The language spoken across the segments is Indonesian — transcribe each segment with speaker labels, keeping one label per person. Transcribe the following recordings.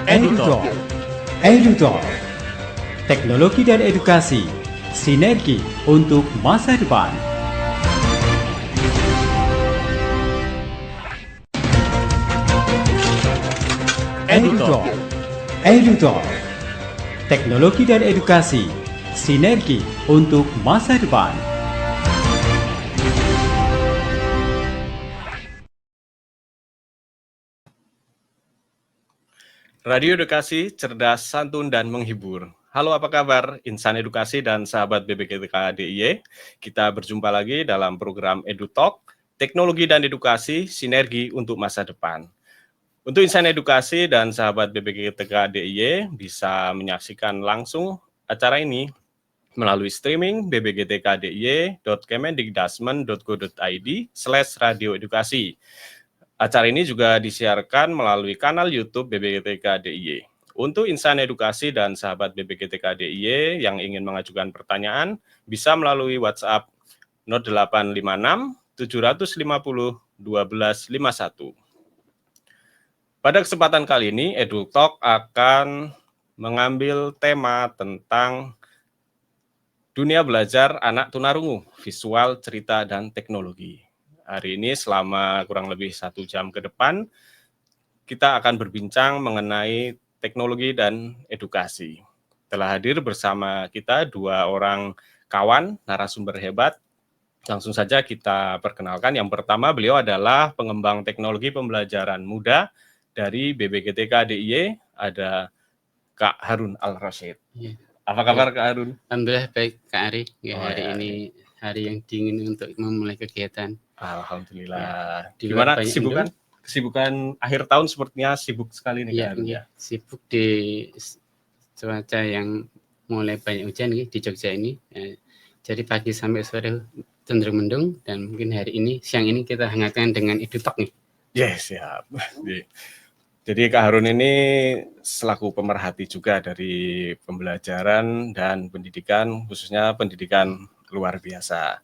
Speaker 1: EduTalk. EduTalk. Teknologi dan edukasi, sinergi untuk masa depan. EduTalk. EduTalk. Teknologi dan edukasi, sinergi untuk masa depan.
Speaker 2: Radio Edukasi, cerdas, santun, dan menghibur. Halo, apa kabar insan edukasi dan sahabat BPKTK DIY? Kita berjumpa lagi dalam program EduTalk, teknologi dan edukasi, sinergi untuk masa depan. Untuk insan edukasi dan sahabat BPKTK DIY bisa menyaksikan langsung acara ini melalui streaming bbgtkdy.kemendikdasmen.go.id/radioedukasi. Acara ini juga disiarkan melalui kanal YouTube BPKTK DIY. Untuk insan edukasi dan sahabat BPKTK DIY yang ingin mengajukan pertanyaan, bisa melalui WhatsApp 0856 750 1251. Pada kesempatan kali ini, EduTalk akan mengambil tema tentang dunia belajar anak tunarungu, visual, cerita, dan teknologi. Hari ini selama kurang lebih 1 jam ke depan, kita akan berbincang mengenai teknologi dan edukasi. Telah hadir bersama kita 2 orang kawan narasumber hebat. Langsung saja kita perkenalkan. Yang pertama, beliau adalah pengembang teknologi pembelajaran muda dari BPKTK DIY, ada Kak Harun Al-Rasyid.
Speaker 3: Ya.
Speaker 2: Apa kabar Kak Harun?
Speaker 3: Alhamdulillah baik Kak Ari. Hari
Speaker 2: ya.
Speaker 3: ini hari yang dingin untuk memulai kegiatan.
Speaker 2: Alhamdulillah.
Speaker 3: Ya,
Speaker 2: gimana kesibukan akhir tahun sepertinya sibuk sekali nih Kak Harun ya?
Speaker 3: Sibuk di cuaca yang mulai banyak hujan di Jogja ini. Jadi pagi sampai sore cenderung mendung, dan mungkin hari ini siang ini kita hangatkan dengan EduTalk nih.
Speaker 2: Yes, siap. Jadi Kak Harun ini selaku pemerhati juga dari pembelajaran dan pendidikan, khususnya pendidikan luar biasa.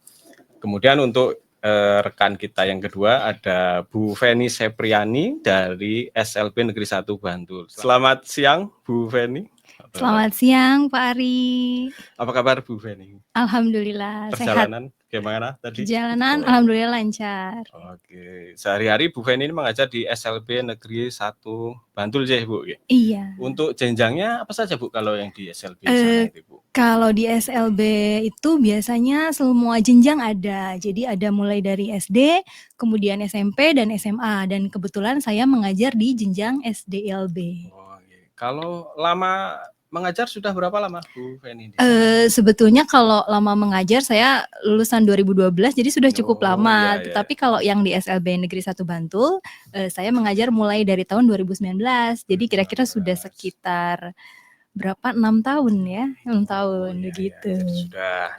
Speaker 2: Kemudian untuk rekan kita yang kedua ada Bu Feni Sepriani dari SLB Negeri 1 Bantul. Selamat siang Bu Feni.
Speaker 4: Selamat siang Pak Ari.
Speaker 2: Apa kabar Bu Feni?
Speaker 4: Alhamdulillah
Speaker 2: Perjalanan
Speaker 4: sehat.
Speaker 2: Gimana tadi?
Speaker 4: Perjalanan alhamdulillah lancar.
Speaker 2: Oke, sehari-hari Bu Feni ini mengajar di SLB Negeri 1 Bantul ya Bu?
Speaker 4: Iya.
Speaker 2: Untuk jenjangnya apa saja Bu kalau yang di SLB sana itu Bu?
Speaker 4: Kalau di SLB itu biasanya semua jenjang ada. Jadi ada mulai dari SD, kemudian SMP dan SMA, dan kebetulan saya mengajar di jenjang SDLB.
Speaker 2: Oh, okay. Kalau lama mengajar sudah berapa lama Bu Feni?
Speaker 4: Sebetulnya kalau lama mengajar saya lulusan 2012, jadi sudah cukup lama.
Speaker 2: Iya.
Speaker 4: Tetapi kalau yang di SLB Negeri 1 Bantul, saya mengajar mulai dari tahun 2019. Jadi kira-kira sudah sekitar berapa? 6 tahun ya, 6 tahun begitu.
Speaker 2: Jadi sudah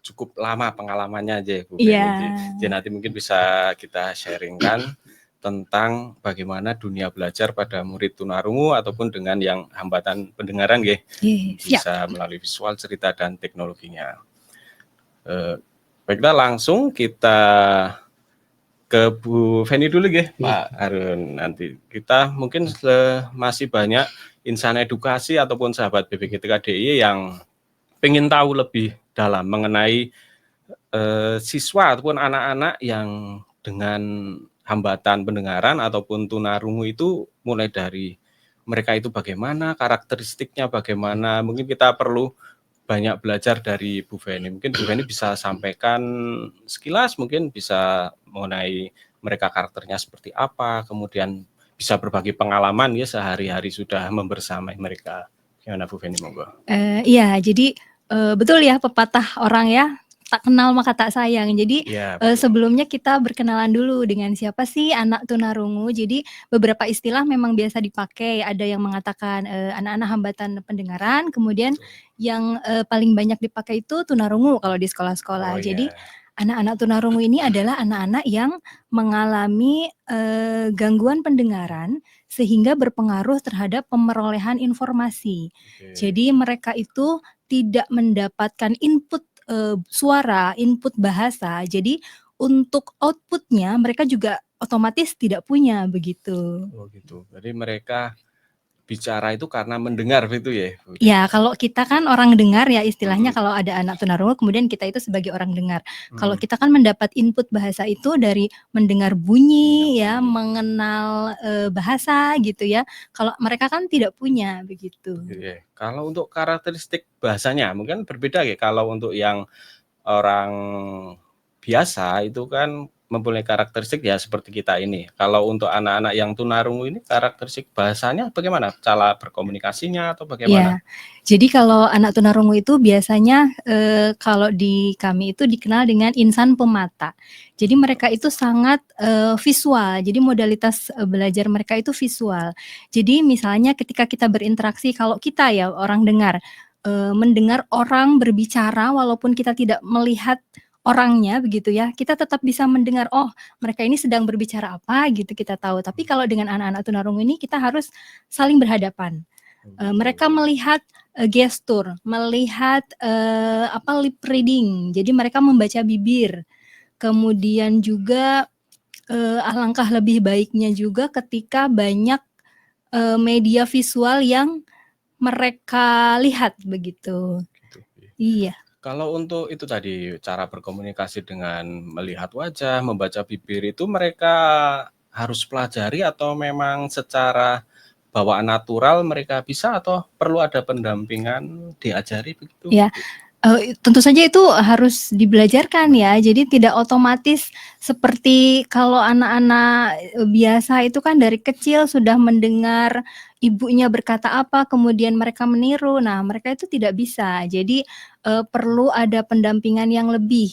Speaker 2: cukup lama pengalamannya aja Bu Feni.
Speaker 4: Iya.
Speaker 2: Jadi nanti mungkin bisa kita sharingkan tentang bagaimana dunia belajar pada murid tunarungu ataupun dengan yang hambatan pendengaran bisa melalui visual, cerita, dan teknologinya. Baiklah, langsung kita ke Bu Feni dulu Pak Harun. Nanti kita mungkin masih banyak insan edukasi ataupun sahabat BPKTK DIY yang pengen tahu lebih dalam mengenai siswa ataupun anak-anak yang dengan hambatan pendengaran ataupun tunarungu itu, mulai dari mereka itu bagaimana, karakteristiknya bagaimana. Mungkin kita perlu banyak belajar dari Bu Feni. Mungkin Bu Feni bisa sampaikan sekilas, mungkin bisa mengenai mereka karakternya seperti apa, kemudian bisa berbagi pengalaman ya sehari-hari sudah membersamai mereka. Gimana Bu Feni, monggo?
Speaker 4: Iya, jadi betul ya pepatah orang ya, tak kenal maka tak sayang. Jadi sebelumnya kita berkenalan dulu dengan siapa sih anak tunarungu. Jadi beberapa istilah memang biasa dipakai. Ada yang mengatakan anak-anak hambatan pendengaran, kemudian yang paling banyak dipakai itu tunarungu kalau di sekolah-sekolah. Jadi anak-anak tunarungu ini adalah anak-anak yang mengalami gangguan pendengaran sehingga berpengaruh terhadap pemerolehan informasi. Jadi mereka itu tidak mendapatkan input suara, input bahasa. Jadi untuk outputnya mereka juga otomatis tidak punya begitu.
Speaker 2: Oh gitu. Jadi mereka bicara itu karena mendengar itu ya, Bu?
Speaker 4: Ya, kalau kita kan orang dengar ya istilahnya kalau ada anak tunarungu kemudian kita itu sebagai orang dengar. Kalau kita kan mendapat input bahasa itu dari mendengar bunyi ya, mengenal, bahasa gitu ya. Kalau mereka kan tidak punya begitu.
Speaker 2: Oke. Kalau untuk karakteristik bahasanya mungkin berbeda ya, kalau untuk yang orang biasa itu kan mempunyai karakteristik ya seperti kita ini. Kalau untuk anak-anak yang tunarungu ini karakteristik bahasanya bagaimana? Cara berkomunikasinya atau
Speaker 4: Iya.
Speaker 2: bagaimana?
Speaker 4: Jadi kalau anak tunarungu itu biasanya, kalau di kami itu dikenal dengan insan pemata. Jadi mereka itu sangat, visual. Jadi modalitas, belajar mereka itu visual. Jadi misalnya ketika kita berinteraksi kalau kita ya orang dengar, mendengar orang berbicara walaupun kita tidak melihat orangnya begitu ya, kita tetap bisa mendengar, oh mereka ini sedang berbicara apa gitu kita tahu. Tapi kalau dengan anak-anak tunarungu ini kita harus saling berhadapan. Mereka melihat, gestur, melihat, lip reading. Jadi mereka membaca bibir. Kemudian juga, alangkah lebih baiknya juga ketika banyak, media visual yang mereka lihat begitu.
Speaker 2: Gitu, iya.
Speaker 4: Iya.
Speaker 2: Kalau untuk itu tadi, cara berkomunikasi dengan melihat wajah, membaca bibir itu mereka harus pelajari atau memang secara bawaan natural mereka bisa atau perlu ada pendampingan, diajari begitu?
Speaker 4: Ya, tentu saja itu harus dibelajarkan ya. Jadi tidak otomatis seperti kalau anak-anak, biasa itu kan dari kecil sudah mendengar ibunya berkata apa, kemudian mereka meniru. Nah, mereka itu tidak bisa. Jadi, perlu ada pendampingan yang lebih,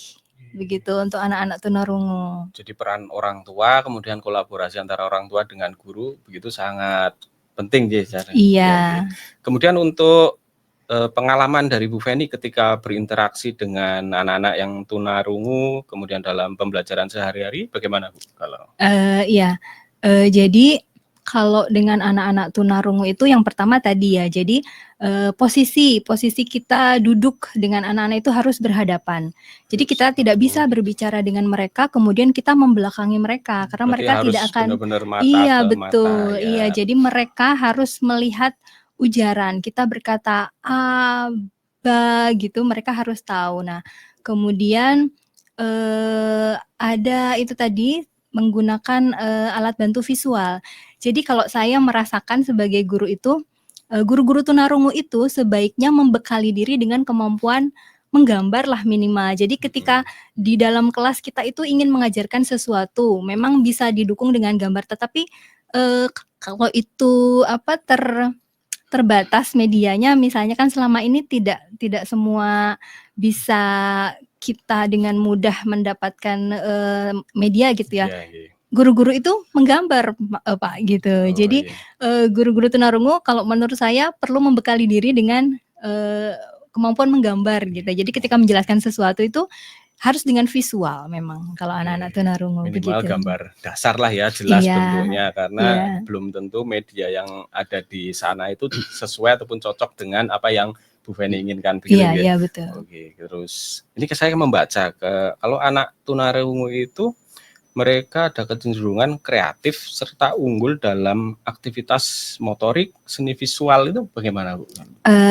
Speaker 4: begitu untuk anak-anak tunarungu.
Speaker 2: Jadi peran orang tua, kemudian kolaborasi antara orang tua dengan guru, begitu sangat penting ya.
Speaker 4: Iya.
Speaker 2: Kemudian untuk pengalaman dari Bu Feni ketika berinteraksi dengan anak-anak yang tunarungu, kemudian dalam pembelajaran sehari-hari, bagaimana Bu?
Speaker 4: Iya, jadi kalau dengan anak-anak tunarungu itu yang pertama tadi ya, jadi, posisi kita duduk dengan anak-anak itu harus berhadapan. Jadi kita tidak bisa berbicara dengan mereka kemudian kita membelakangi mereka karena
Speaker 2: Berarti
Speaker 4: mereka
Speaker 2: harus
Speaker 4: tidak akan
Speaker 2: benar-benar mata
Speaker 4: iya
Speaker 2: ke
Speaker 4: betul,
Speaker 2: mata,
Speaker 4: iya
Speaker 2: ya.
Speaker 4: jadi mereka harus melihat ujaran. Kita berkata, "A, ba," gitu mereka harus tahu. Nah, kemudian, ada itu tadi menggunakan, alat bantu visual. Jadi kalau saya merasakan sebagai guru itu, guru-guru tunarungu itu sebaiknya membekali diri dengan kemampuan menggambar lah minimal. Jadi ketika di dalam kelas kita itu ingin mengajarkan sesuatu, memang bisa didukung dengan gambar, tetapi, kalau itu terbatas medianya, misalnya kan selama ini tidak semua bisa kita dengan mudah mendapatkan, media gitu ya.
Speaker 2: Iya.
Speaker 4: Guru-guru itu menggambar, Pak, gitu. Jadi, guru-guru tunarungu kalau menurut saya perlu membekali diri dengan, kemampuan menggambar gitu. Jadi ketika menjelaskan sesuatu itu harus dengan visual memang kalau anak-anak tunarungu
Speaker 2: Minimal
Speaker 4: begitu.
Speaker 2: gambar dasar lah ya, jelas
Speaker 4: Iya,
Speaker 2: bentuknya karena
Speaker 4: iya.
Speaker 2: belum tentu media yang ada di sana itu sesuai ataupun cocok dengan apa yang Bu Feni inginkan begitu
Speaker 4: Iya,
Speaker 2: ya.
Speaker 4: iya betul.
Speaker 2: Oke, terus ini saya membaca kalau anak tunarungu itu mereka ada kecenderungan kreatif serta unggul dalam aktivitas motorik, seni visual itu bagaimana, Bu?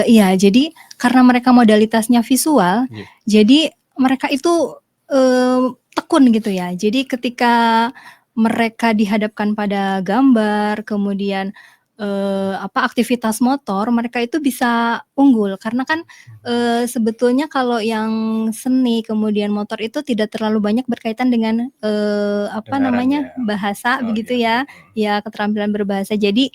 Speaker 4: Iya, jadi karena mereka modalitasnya visual,
Speaker 2: Iya.
Speaker 4: jadi mereka itu, tekun gitu ya. Jadi ketika mereka dihadapkan pada gambar, kemudian, aktivitas motor, mereka itu bisa unggul. Karena kan, sebetulnya kalau yang seni kemudian motor itu tidak terlalu banyak berkaitan dengan, bahasa begitu ya. Ya keterampilan berbahasa. Jadi,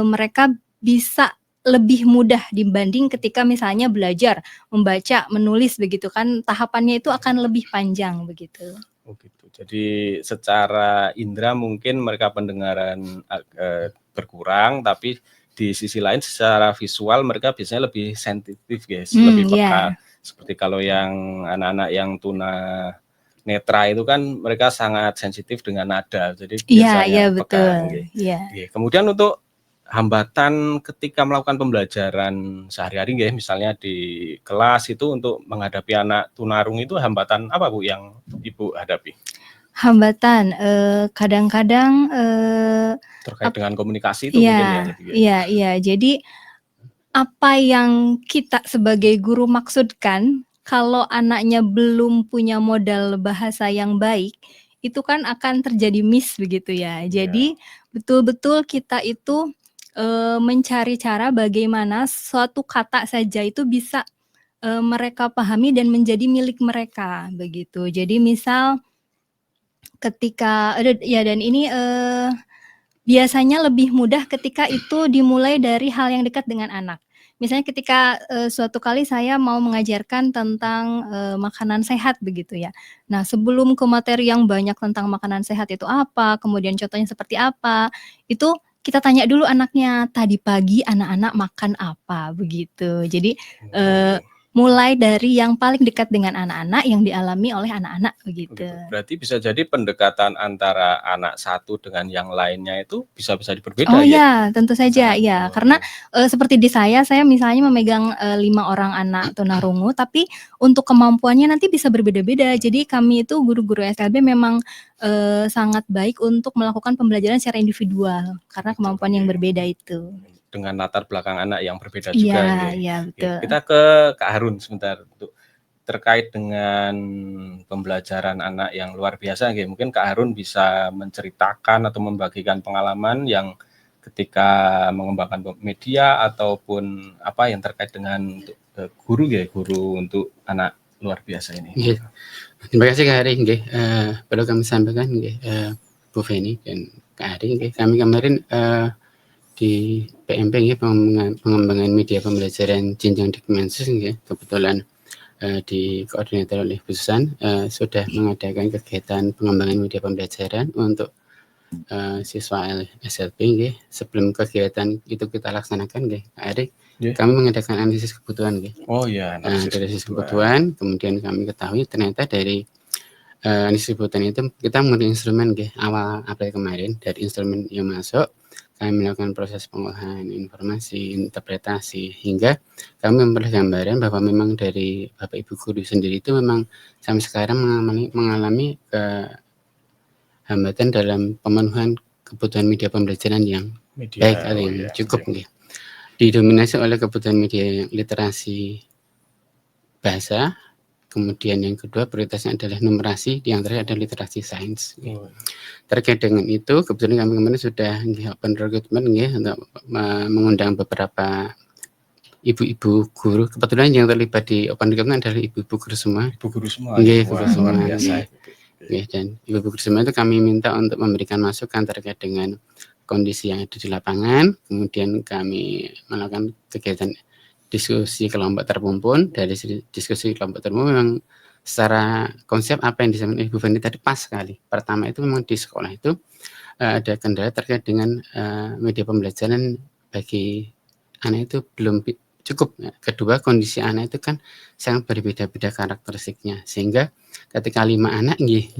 Speaker 4: mereka bisa lebih mudah dibanding ketika misalnya belajar membaca, menulis begitu kan, tahapannya itu akan lebih panjang begitu.
Speaker 2: Oh gitu. Jadi secara indera mungkin mereka pendengaran berkurang, tapi di sisi lain secara visual mereka biasanya lebih sensitif guys, lebih peka. Seperti kalau yang anak-anak yang tuna netra itu kan mereka sangat sensitif dengan nada, jadi biasanya peka.
Speaker 4: Iya.
Speaker 2: Kemudian untuk hambatan ketika melakukan pembelajaran sehari-hari ya, misalnya di kelas itu untuk menghadapi anak tunarung itu hambatan apa Bu yang Ibu hadapi?
Speaker 4: Hambatan, kadang-kadang,
Speaker 2: Terkait dengan komunikasi itu mungkin ya tadi ya?
Speaker 4: Iya. Jadi apa yang kita sebagai guru maksudkan, kalau anaknya belum punya modal bahasa yang baik, itu kan akan terjadi miss begitu ya.
Speaker 2: Iya.
Speaker 4: Jadi betul-betul kita itu, mencari cara bagaimana suatu kata saja itu bisa, mereka pahami dan menjadi milik mereka, begitu. Jadi misal ketika dan ini, biasanya lebih mudah ketika itu dimulai dari hal yang dekat dengan anak. Misalnya ketika, suatu kali saya mau mengajarkan tentang, makanan sehat begitu ya. Nah, sebelum ke materi yang banyak tentang makanan sehat itu apa, kemudian contohnya seperti apa, itu kita tanya dulu anaknya, "Tadi pagi anak-anak makan apa?" Begitu. Jadi, mulai dari yang paling dekat dengan anak-anak yang dialami oleh anak-anak begitu.
Speaker 2: Berarti bisa jadi pendekatan antara anak satu dengan yang lainnya itu bisa berbeda
Speaker 4: Oh
Speaker 2: ya?
Speaker 4: ya, tentu saja ya. Karena, seperti di saya misalnya memegang, 5 orang anak tunarungu, tapi untuk kemampuannya nanti bisa berbeda-beda. Jadi kami itu guru-guru SLB memang, sangat baik untuk melakukan pembelajaran secara individual, karena kemampuan yang berbeda itu.
Speaker 2: Dengan latar belakang anak yang berbeda juga ya.
Speaker 4: Iya, betul.
Speaker 2: Kita ke Kak Harun sebentar untuk terkait dengan pembelajaran anak yang luar biasa nggih. Mungkin Kak Harun bisa menceritakan atau membagikan pengalaman yang ketika mengembangkan media ataupun apa yang terkait dengan guru untuk anak luar biasa ini.
Speaker 3: Nggih. Terima kasih Kak Ari nggih. Perlu kami sampaikan nggih, Bu Feni dan Kak Ari nggih. Kami kemarin di PMP nggih, pengembangan media pembelajaran jenjang di Kemensos nggih, kebetulan dikoordinator oleh Bu Susan, sudah mengadakan kegiatan pengembangan media pembelajaran untuk siswa SLB nggih. Sebelum kegiatan itu kita laksanakan nggih, Kak Ari, kami mengadakan analisis kebutuhan nggih.
Speaker 2: Oh ya,
Speaker 3: analisis kebutuhan, kemudian kami ketahui ternyata dari analisis kebutuhan itu kita menggunakan instrumen nggih, awal April kemarin. Dari instrumen yang masuk, kami melakukan proses pengolahan informasi, interpretasi, hingga kami memperoleh gambaran bahwa memang dari Bapak Ibu guru sendiri itu memang sampai sekarang mengalami hambatan dalam pemenuhan kebutuhan media pembelajaran yang baik atau yang cukup nggih. Didominasi oleh kebutuhan media literasi bahasa, kemudian yang kedua prioritasnya adalah numerasi, yang terakhir adalah literasi sains. Terkait dengan itu, kebetulan kami kemarin sudah open recruitment untuk mengundang beberapa ibu-ibu guru. Kebetulan yang terlibat di open recruitment adalah ibu-ibu guru semua.
Speaker 2: Ibu guru semua.
Speaker 3: Guru semua biasa. Dan ibu-ibu guru semua itu kami minta untuk memberikan masukan terkait dengan kondisi yang ada di lapangan. Kemudian kami melakukan kegiatan diskusi kelompok terpumpun. Dari diskusi kelompok terpumpun memang secara konsep apa yang disampaikan Ibu Feni tadi pas sekali. Pertama itu memang di sekolah itu ada kendala terkait dengan media pembelajaran bagi anak itu belum cukup. Kedua, kondisi anak itu kan sangat berbeda-beda karakteristiknya, sehingga ketika 5 anak 5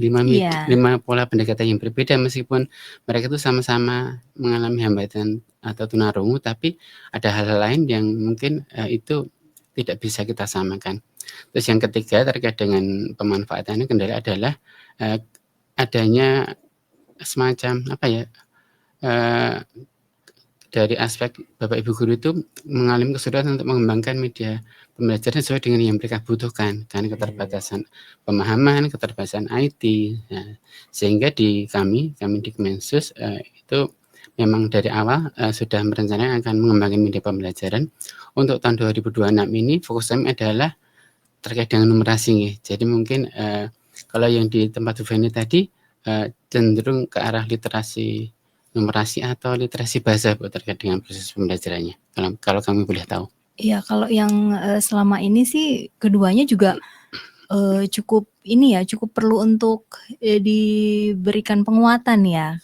Speaker 3: pola pendekatan yang berbeda, meskipun mereka itu sama-sama mengalami hambatan atau tunarungu, tapi ada hal-hal lain yang mungkin itu tidak bisa kita samakan. Terus yang ketiga terkait dengan pemanfaatannya kendala adalah adanya semacam dari aspek Bapak Ibu guru itu mengalami kesulitan untuk mengembangkan media pembelajaran sesuai dengan yang mereka butuhkan, karena keterbatasan pemahaman, keterbatasan IT. Nah, sehingga di kami di Kemensos itu memang dari awal sudah merencanakan akan mengembangkan media pembelajaran. Untuk tahun 2026 ini fokus kami adalah terkait dengan numerasi nih. Jadi mungkin kalau yang di tempat Bu Feni tadi cenderung ke arah literasi numerasi atau literasi bahasa Bu, terkait dengan proses pembelajarannya. Kalau kami boleh tahu.
Speaker 4: Iya, kalau yang selama ini sih keduanya juga cukup perlu untuk diberikan penguatan ya.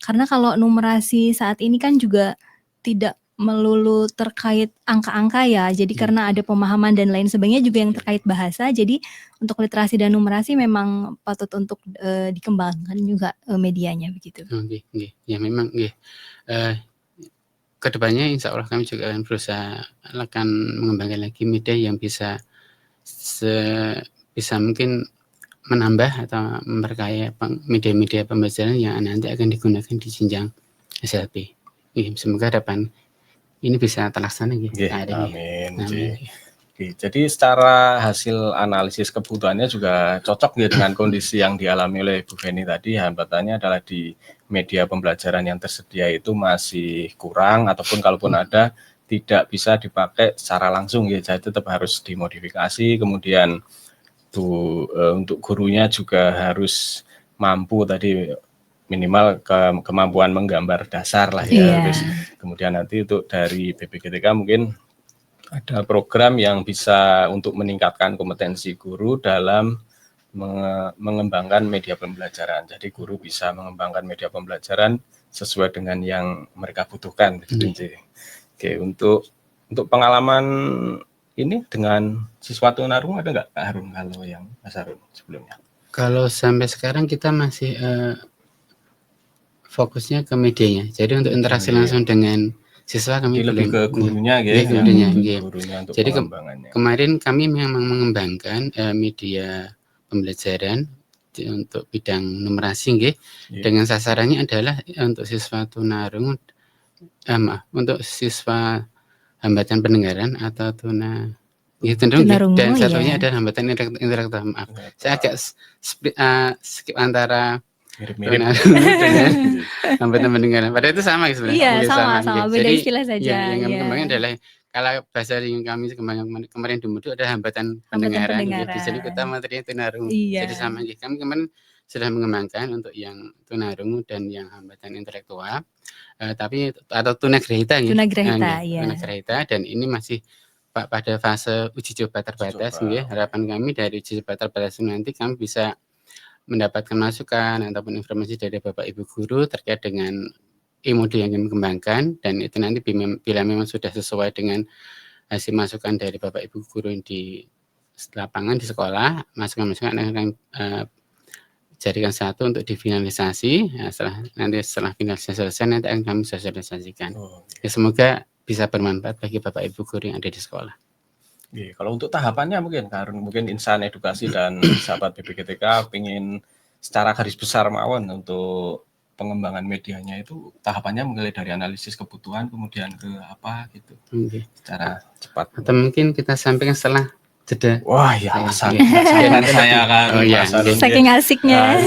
Speaker 4: Karena kalau numerasi saat ini kan juga tidak melulu terkait angka-angka ya. Jadi karena ada pemahaman dan lain sebagainya juga yang terkait bahasa. Jadi untuk literasi dan numerasi memang patut untuk dikembangkan juga medianya begitu.
Speaker 3: Ya memang kedepannya insya Allah kami juga akan berusaha akan mengembangkan lagi media yang bisa mungkin menambah atau memperkaya media-media pembelajaran yang nanti akan digunakan di jenjang SLB. Semoga harapan ini bisa terlaksana gitu.
Speaker 2: Amin. Jadi secara hasil analisis kebutuhannya juga cocok ya dengan kondisi yang dialami oleh Bu Feni tadi. Hambatannya adalah di media pembelajaran yang tersedia itu masih kurang, ataupun kalaupun ada tidak bisa dipakai secara langsung ya. Jadi tetap harus dimodifikasi. Kemudian untuk gurunya juga harus mampu tadi minimal kemampuan menggambar dasar lah ya. Terus kemudian nanti untuk dari BPGTK mungkin ada program yang bisa untuk meningkatkan kompetensi guru dalam mengembangkan media pembelajaran. Jadi guru bisa mengembangkan media pembelajaran sesuai dengan yang mereka butuhkan. Oke, untuk pengalaman ini dengan siswa tunarungu ada nggak Kak Harun, kalau yang Mas Harun sebelumnya?
Speaker 3: Kalau sampai sekarang kita masih fokusnya ke medianya. Jadi untuk interaksi langsung dengan siswa kami
Speaker 2: lebih ke gurunya
Speaker 3: gitu.
Speaker 2: Gurunya untuk
Speaker 3: jadi
Speaker 2: pengembangannya.
Speaker 3: Kemarin kami memang mengembangkan media pembelajaran untuk bidang numerasi dengan sasarannya adalah untuk siswa tunarungu untuk siswa hambatan pendengaran atau tunarungu dan satunya adalah hambatan intelektual. Maaf. Saya agak skip antara
Speaker 2: mirip-mirip
Speaker 3: dengan hambatan pendengaran. Padahal itu sama sebenarnya.
Speaker 4: Iya, sama, beda
Speaker 3: Jadi,
Speaker 4: istilah saja.
Speaker 3: Yang kami kembangkan adalah kalau bahasa yang kami kemarin di Mudu ada hambatan pendengaran. Jadi kita materinya tunarungu. Jadi sama. Kami kemarin sudah mengembangkan untuk yang tunarungu dan yang hambatan intelektual. Tapi atau tunagrahita tunagrahita, dan ini masih pada fase uji coba terbatas. Harapan kami dari uji coba terbatas nanti kami bisa mendapatkan masukan ataupun informasi dari Bapak Ibu guru terkait dengan e-modul yang kami kembangkan, dan itu nanti bila memang sudah sesuai dengan hasil masukan dari Bapak Ibu guru di lapangan di sekolah, masukan-masukan akan jadikan satu untuk difinalisasi. Setelah finalisasi selesai nanti akan kami sosialisasikan. Ya, semoga bisa bermanfaat bagi Bapak Ibu guru yang ada di sekolah.
Speaker 2: Kalau untuk tahapannya mungkin Insan Edukasi dan sahabat BPGTK ingin secara garis besar mawon untuk pengembangan medianya itu tahapannya mulai dari analisis kebutuhan kemudian ke apa gitu. Secara cepat.
Speaker 3: Atau mungkin kita sampaikan setelah jeda.
Speaker 2: Wah ya, saya akan
Speaker 4: saking asiknya.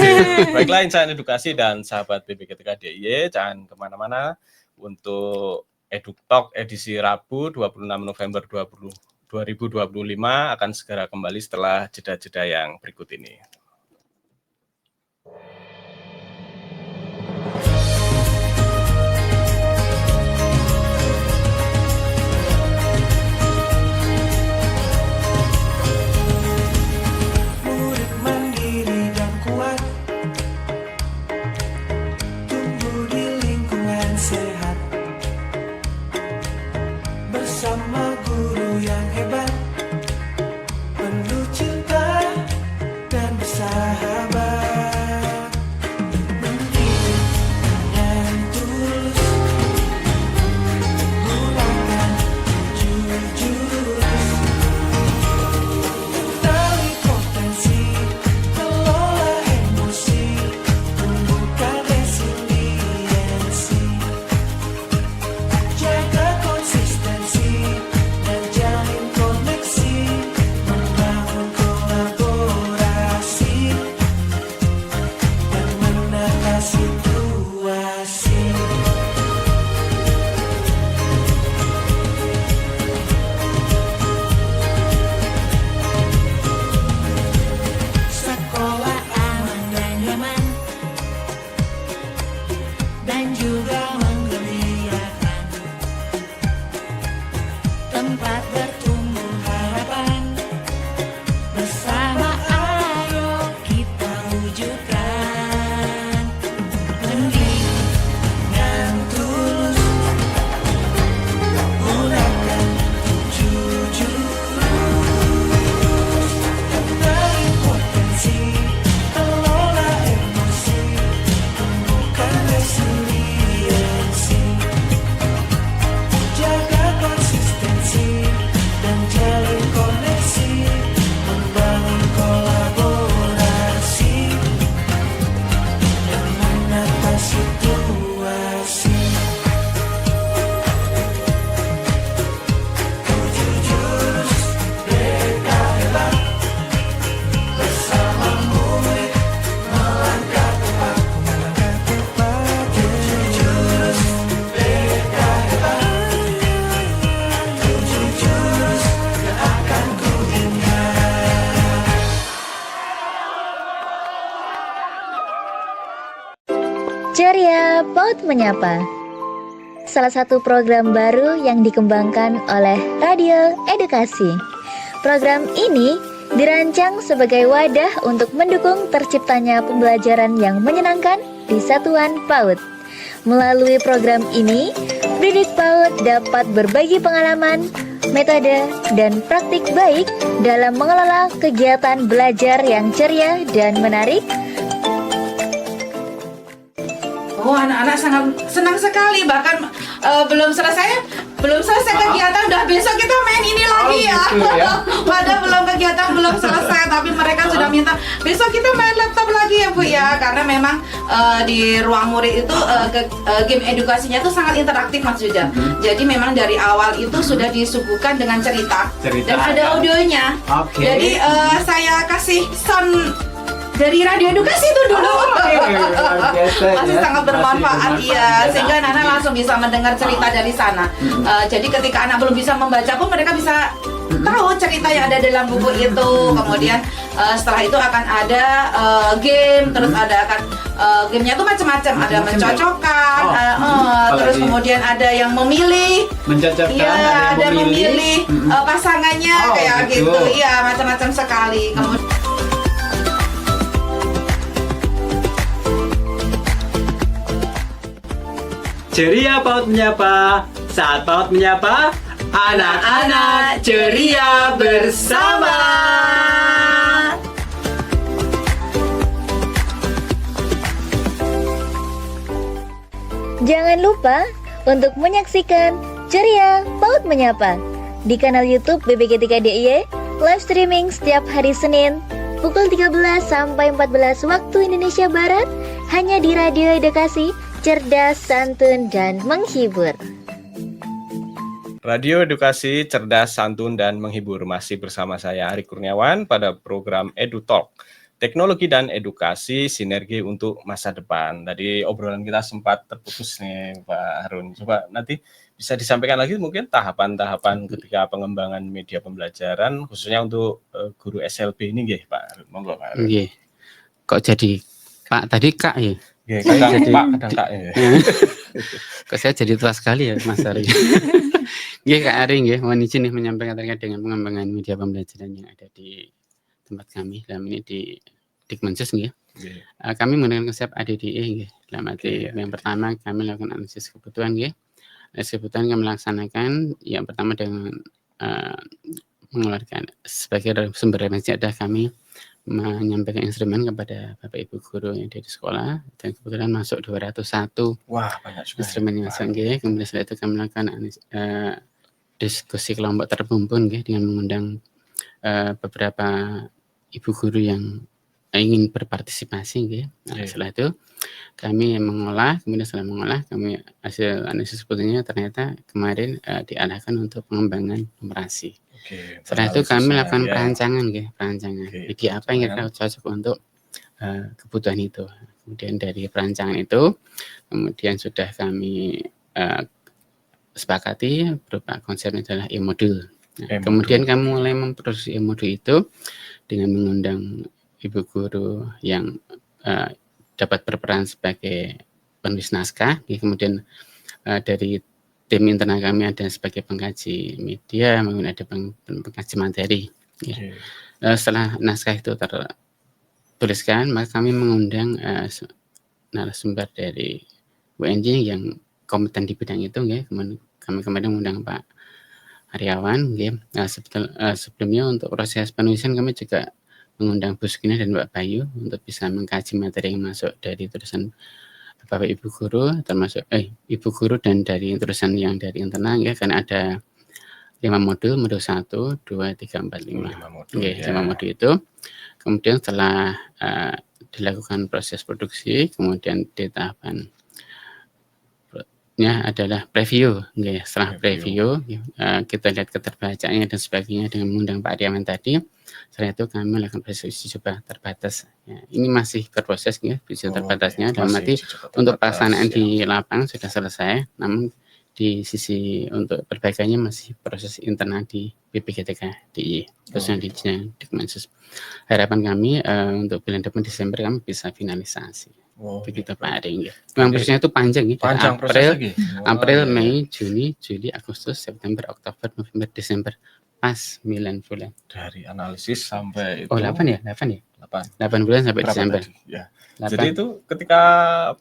Speaker 2: Baiklah Insan Edukasi dan sahabat BPGTK DIY, jangan kemana-mana. Untuk EduTalk edisi Rabu 26 November 2025 akan segera kembali setelah jeda-jeda yang berikut ini.
Speaker 5: Murid mandiri dan kuat, tumbuh di lingkungan sehat, bersama guru yang hebat, penuh cinta dan bersahabat, mendidik dengan tulus, gunakan jurus, kenali potensi, kelola emosi, tumbuhkan resiliensi, jaga konsistensi dan jalin koneksi, membangun kolaborasi dan menata situasi. Sekolah aman dan nyaman dan juga menggembirakan, tempat bertumbuh harapan, bersama ayo kita wujudkan, mendidik dengan tulus, gunakan jurus, kenali potensi, kelola emosi, tumbuhkan resiliensi.
Speaker 6: Ceria PAUD Menyapa, salah satu program baru yang dikembangkan oleh Radio Edukasi. Program ini dirancang sebagai wadah untuk mendukung terciptanya pembelajaran yang menyenangkan di satuan PAUD. Melalui program ini, pendidik PAUD dapat berbagi pengalaman, metode, dan praktik baik dalam mengelola kegiatan belajar yang ceria dan menarik.
Speaker 7: Oh, anak-anak sangat senang sekali, bahkan belum selesai kegiatan udah besok kita main ini lagi ya. Padahal belum selesai tapi mereka sudah minta besok kita main laptop lagi ya Bu ya, karena memang di ruang murid itu game edukasinya itu sangat interaktif Mas Yuda. Jadi memang dari awal itu sudah disuguhkan dengan cerita dan ada audionya. Jadi saya kasih sound dari Radio Edukasi itu dulu. Masih sangat bermanfaat ya, sehingga anak-anak langsung bisa mendengar cerita dari sana. Jadi ketika anak belum bisa membaca pun mereka bisa tahu cerita yang ada dalam buku itu. Kemudian setelah itu akan ada game, terus ada gamenya itu macam-macam, ada mencocokkan, terus kemudian ada yang memilih, ya ada memilih pasangannya kayak gitu, ya macam-macam sekali. Kemudian
Speaker 1: Ceria PAUD Menyapa, saat PAUD menyapa, anak-anak ceria bersama.
Speaker 6: Jangan lupa untuk menyaksikan Ceria PAUD Menyapa di kanal YouTube BPGTK DIY, live streaming setiap hari Senin pukul 13 sampai 14 waktu Indonesia Barat hanya di Radio Edukasi, cerdas, santun, dan menghibur.
Speaker 2: Radio Edukasi Cerdas, Santun, dan Menghibur. Masih bersama saya Ari Kurniawan pada program EduTalk, Teknologi dan Edukasi Sinergi untuk Masa Depan. Tadi obrolan kita sempat terputus nih Pak Harun. Coba nanti bisa disampaikan lagi mungkin tahapan-tahapan ketika pengembangan media pembelajaran khususnya untuk guru SLB ini nggih Pak Harun. Monggo Pak Harun.
Speaker 3: Nggih. Kok jadi Pak tadi Kak ya?
Speaker 2: Nggih, kadang Pak, kadang Kak ya.
Speaker 3: Kok saya jadi tua sekali ya Mas Ari. Nggih Kak Ari nggih, mohon izin nih menyampaikan terkait dengan pengembangan media pembelajaran yang ada di tempat kami dalam ini di Dikmensus nggih. Kami menggunakan konsep ADDE nggih. Dalam arti yang pertama kami lakukan analisis kebutuhan nggih. Analisis kebutuhan kami melaksanakan yang pertama dengan mengeluarkan sebagai sumber referensi ada kami menyampaikan instrumen kepada Bapak Ibu guru yang ada di sekolah dan kebetulan masuk 201.
Speaker 2: Wah, banyak juga.
Speaker 3: Instrumen yang masuk nggih. Kemudian setelah itu kami melakukan diskusi kelompok terhimpun nggih dengan mengundang beberapa ibu guru yang ingin berpartisipasi nggih. Setelah itu kami mengolah, kemudian setelah mengolah kami hasil analisis sebetulnya ternyata kemarin diarahkan untuk pengembangan numerasi. Setelah itu kami lakukan perancangan. Jadi apa yang kira cocok untuk kebutuhan itu. Kemudian dari perancangan itu, kemudian sudah kami sepakati berupa konsepnya adalah e-modul. Kemudian kami mulai memproduksi e-modul itu dengan mengundang ibu guru yang dapat berperan sebagai penulis naskah. Kemudian dari tim internal kami ada sebagai pengkaji media, maupun ada pengkaji materi. Setelah naskah itu tertuliskan, maka kami mengundang narasumber dari UNJ yang kompeten di bidang itu. Kami kemudian mengundang Pak Aryawan. Sebelumnya untuk proses penulisan kami juga mengundang Bu Sukina dan Mbak Bayu untuk bisa mengkaji materi yang masuk dari tulisan Bapak Ibu guru, termasuk Ibu guru dan dari tulisan yang dari internal ya, karena ada 5 modul 1, 2, 3, 4, 5. 5 modul itu. Kemudian setelah dilakukan proses produksi, kemudian di tahapan adalah preview. Setelah preview kita lihat keterbacaannya dan sebagainya dengan mengundang Pak Aryawan tadi. Setelah itu kami melakukan proses uji coba terbatas. Ini masih berproses uji terbatasnya. Dalam arti untuk pelaksanaan di lapangan sudah selesai, namun di sisi untuk perbaikannya masih proses internal di BPGTK DIY, khususnya di Dikmensus. Harapan kami untuk bulan depan Desember kami bisa finalisasi.
Speaker 2: Oh,
Speaker 3: begitu
Speaker 2: gitu.
Speaker 3: Pak Ari nggih. Memang
Speaker 2: Jadi
Speaker 3: prosesnya itu panjang nggih, dari
Speaker 2: panjang prosesnya nggih.
Speaker 3: April,
Speaker 2: Wah, iya, iya.
Speaker 3: Mei, Juni, Juli, Agustus, September, Oktober, November, Desember. Pas 9 bulan.
Speaker 2: Dari analisis sampai
Speaker 3: Oh,
Speaker 2: itu
Speaker 3: 8 ya? 8 ya?
Speaker 2: 8.
Speaker 3: 8 bulan sampai
Speaker 2: Berapa
Speaker 3: Desember.
Speaker 2: tadi? Ya.
Speaker 3: 8.
Speaker 2: Jadi itu ketika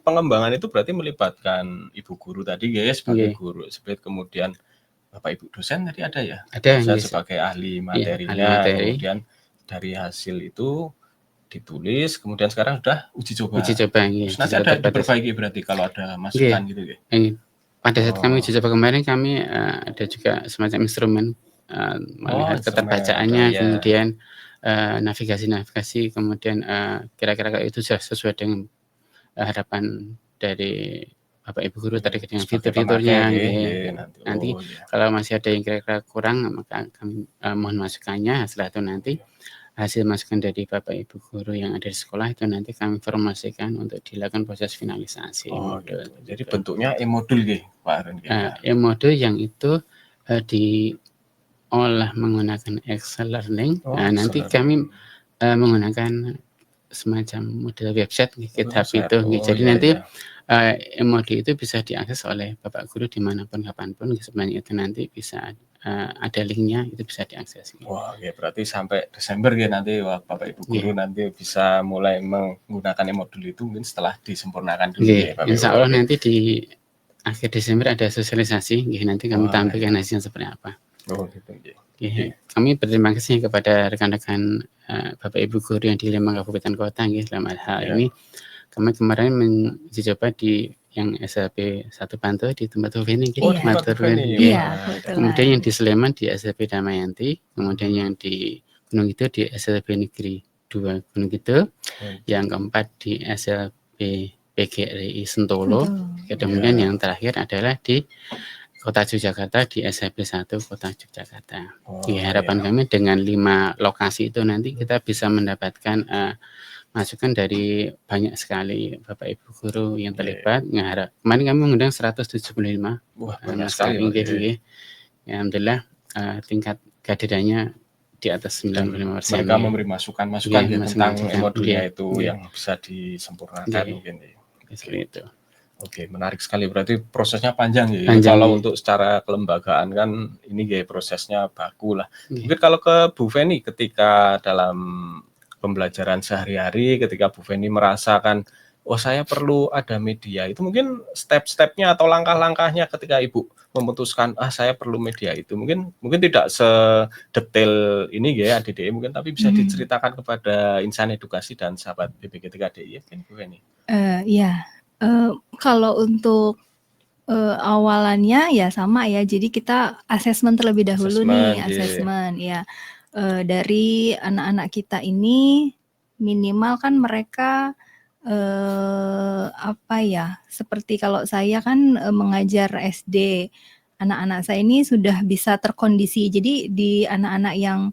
Speaker 2: pengembangan itu berarti melibatkan ibu guru tadi guys sebagai
Speaker 3: Nggih.
Speaker 2: guru, seperti kemudian Bapak Ibu dosen tadi ada ya?
Speaker 3: Ada
Speaker 2: Dosen
Speaker 3: nggih.
Speaker 2: sebagai ahli
Speaker 3: Iya,
Speaker 2: materinya,
Speaker 3: ahli materi.
Speaker 2: kemudian dari hasil itu ditulis, kemudian sekarang sudah uji coba.
Speaker 3: Uji coba nggih.
Speaker 2: Terus nanti ada diperbaiki berarti kalau ada masukan gitu ya.
Speaker 3: Pada saat kami
Speaker 2: Oh.
Speaker 3: uji coba kemarin kami ada juga semacam instrumen melihat
Speaker 2: instrumen,
Speaker 3: keterbacaannya,
Speaker 2: ya.
Speaker 3: kemudian navigasi-navigasi, kemudian kira-kira itu sudah sesuai dengan harapan dari Bapak Ibu guru terkait dengan
Speaker 2: Sebagai
Speaker 3: fitur-fiturnya.
Speaker 2: pemakai,
Speaker 3: nggih.
Speaker 2: nggih,
Speaker 3: Nanti
Speaker 2: oh, iya.
Speaker 3: kalau masih ada yang kira-kira kurang, maka kami mohon masukannya. Setelah itu nanti hasil masukan dari Bapak Ibu guru yang ada di sekolah itu nanti kami formasikan untuk dilakukan proses finalisasi.
Speaker 2: Oh, gitu. Jadi bentuknya e-modul nggih, Pak Arun.
Speaker 3: E-modul yang itu diolah menggunakan Excel Learning. Nanti kami menggunakan semacam model website GitHub itu. Jadi nanti e-modul itu bisa diakses oleh Bapak guru dimanapun kapanpun. Sebenarnya itu nanti bisa ada linknya, itu bisa diakses.
Speaker 2: Wah, ya berarti sampai Desember ya nanti Bapak Ibu guru nanti bisa mulai menggunakan e-modul itu mungkin setelah disempurnakan dulu ya Bapak
Speaker 3: Insya Allah nanti di akhir Desember ada sosialisasi, nanti kami tampilkan hasilnya seperti apa.
Speaker 2: Oh gitu.
Speaker 3: Kami berterima kasih kepada rekan-rekan Bapak Ibu guru yang di 5 kabupaten kota dalam hal ini. Kami kemarin mencoba coba di yang SLB 1 Bantul di tempat Uveni. Kemudian yang di Sleman di SLB Damayanti, kemudian yang di Gunung Kidul di SLB Negeri 2 Gunung Kidul, yang keempat di SLB PGRI Sentolo, kemudian yang terakhir adalah di Kota Yogyakarta di SLB 1 Kota Yogyakarta. Harapan kami dengan 5 lokasi itu nanti kita bisa mendapatkan masukan dari banyak sekali Bapak Ibu guru yang terlibat. Kemarin kami mengundang 175.
Speaker 2: Wah, banyak sekali.
Speaker 3: Alhamdulillah tingkat kehadirannya di atas 95%.
Speaker 2: Mereka memberi masukan tentang modulnya itu yang bisa disempurnakan mungkin.
Speaker 3: Seperti itu.
Speaker 2: Oke, menarik sekali. Berarti prosesnya panjang ya. Kalau untuk secara kelembagaan kan ini prosesnya baku lah. Mungkin kalau ke Bu Feni ketika dalam pembelajaran sehari-hari, ketika Bu Feni merasakan, saya perlu ada media, itu mungkin step-stepnya atau langkah-langkahnya ketika Ibu memutuskan, saya perlu media itu, mungkin tidak sedetail ini ya ADDI mungkin, tapi bisa diceritakan kepada insan edukasi dan sahabat BPGTK-DIY, mungkin Bu Feni.
Speaker 4: Kalau untuk awalannya ya sama ya, jadi kita asesmen terlebih dahulu asesmen ya. Dari anak-anak kita ini minimal kan mereka seperti kalau saya kan mengajar SD, anak-anak saya ini sudah bisa terkondisi. Jadi di anak-anak yang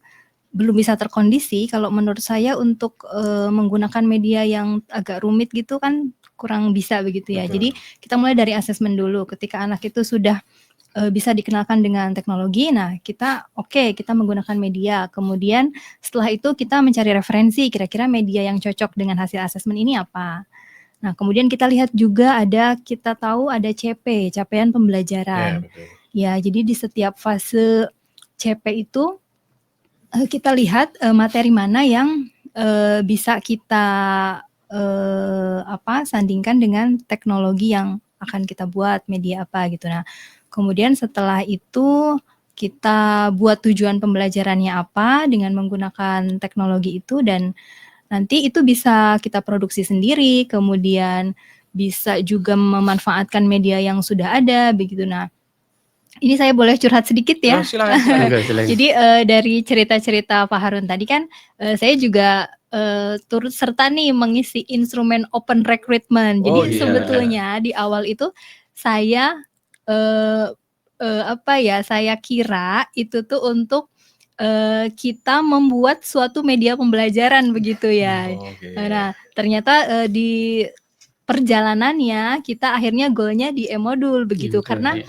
Speaker 4: belum bisa terkondisi, kalau menurut saya untuk menggunakan media yang agak rumit gitu kan kurang bisa begitu ya. Jadi kita mulai dari asesmen dulu. Ketika anak itu sudah bisa dikenalkan dengan teknologi, nah kita menggunakan media. Kemudian setelah itu kita mencari referensi, kira-kira media yang cocok dengan hasil asesmen ini apa. Nah kemudian kita lihat juga kita tahu ada CP, capaian pembelajaran. Ya, jadi di setiap fase CP itu kita lihat materi mana yang bisa kita sandingkan dengan teknologi yang akan kita buat, media apa gitu. Nah kemudian setelah itu kita buat tujuan pembelajarannya apa dengan menggunakan teknologi itu, dan nanti itu bisa kita produksi sendiri, kemudian bisa juga memanfaatkan media yang sudah ada begitu. Nah ini saya boleh curhat sedikit ya?
Speaker 2: Silakan.
Speaker 4: Jadi dari cerita-cerita Pak Harun tadi kan saya juga turut serta nih mengisi instrumen open recruitment. Jadi sebetulnya di awal itu saya saya kira itu tuh untuk kita membuat suatu media pembelajaran begitu ya. Nah ternyata di perjalanannya kita akhirnya goalnya di e-modul begitu, karena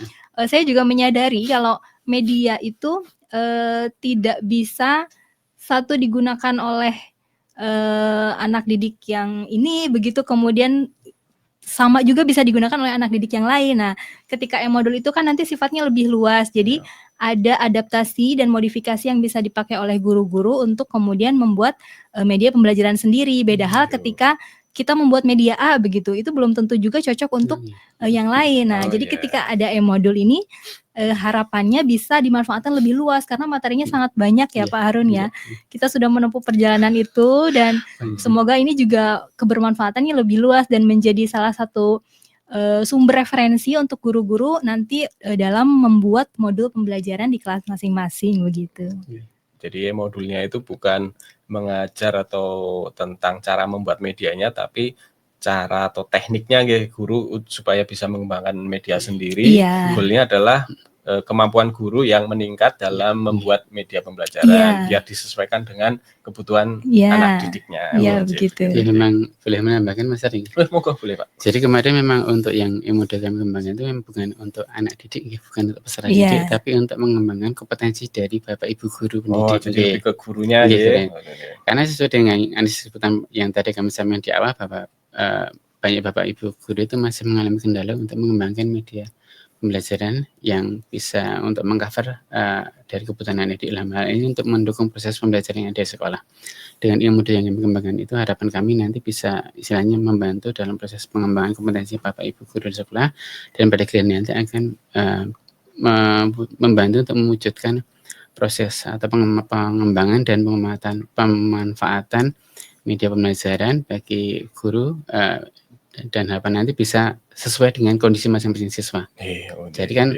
Speaker 4: saya juga menyadari kalau media itu tidak bisa digunakan oleh anak didik yang ini begitu kemudian sama juga bisa digunakan oleh anak didik yang lain. Nah, ketika e-modul itu kan nanti sifatnya lebih luas. Jadi ada adaptasi dan modifikasi yang bisa dipakai oleh guru-guru untuk kemudian membuat media pembelajaran sendiri. Beda hal ketika kita membuat media A begitu, itu belum tentu juga cocok untuk yang lain. Nah, jadi ketika ada e-modul ini harapannya bisa dimanfaatkan lebih luas karena materinya sangat banyak ya Pak Harun ya. Kita sudah menempuh perjalanan itu dan semoga ini juga kebermanfaatannya lebih luas dan menjadi salah satu sumber referensi untuk guru-guru nanti dalam membuat modul pembelajaran di kelas masing-masing begitu.
Speaker 2: Jadi modulnya itu bukan mengajar atau tentang cara membuat medianya, tapi cara atau tekniknya guru supaya bisa mengembangkan media sendiri. Goalnya adalah kemampuan guru yang meningkat dalam membuat media pembelajaran biar disesuaikan dengan kebutuhan anak didiknya.
Speaker 4: Iya begitu.
Speaker 3: Jadi memang boleh menambahkan Mas Ari?
Speaker 2: Moga boleh Pak.
Speaker 3: Jadi kemarin memang untuk yang model yang kembangkan itu memang bukan untuk anak didik, bukan untuk peserta didik, tapi untuk mengembangkan kompetensi dari Bapak Ibu guru pendidik.
Speaker 2: Jadi lebih ke gurunya
Speaker 3: Karena sesuai dengan sebutan yang tadi kami sampaikan di awal, banyak Bapak Ibu guru itu masih mengalami kendala untuk mengembangkan media pembelajaran yang bisa untuk mengcover dari kebutuhan anak didik dalam hal ini untuk mendukung proses pembelajaran yang ada di sekolah. Dengan ilmu yang kami kembangkan itu harapan kami nanti bisa istilahnya membantu dalam proses pengembangan kompetensi Bapak Ibu guru di sekolah dan pada akhirnya nanti akan membantu untuk mewujudkan proses atau pengembangan dan pemanfaatan media pembelajaran bagi guru dan harapan nanti bisa sesuai dengan kondisi masing-masing siswa. Jadi kan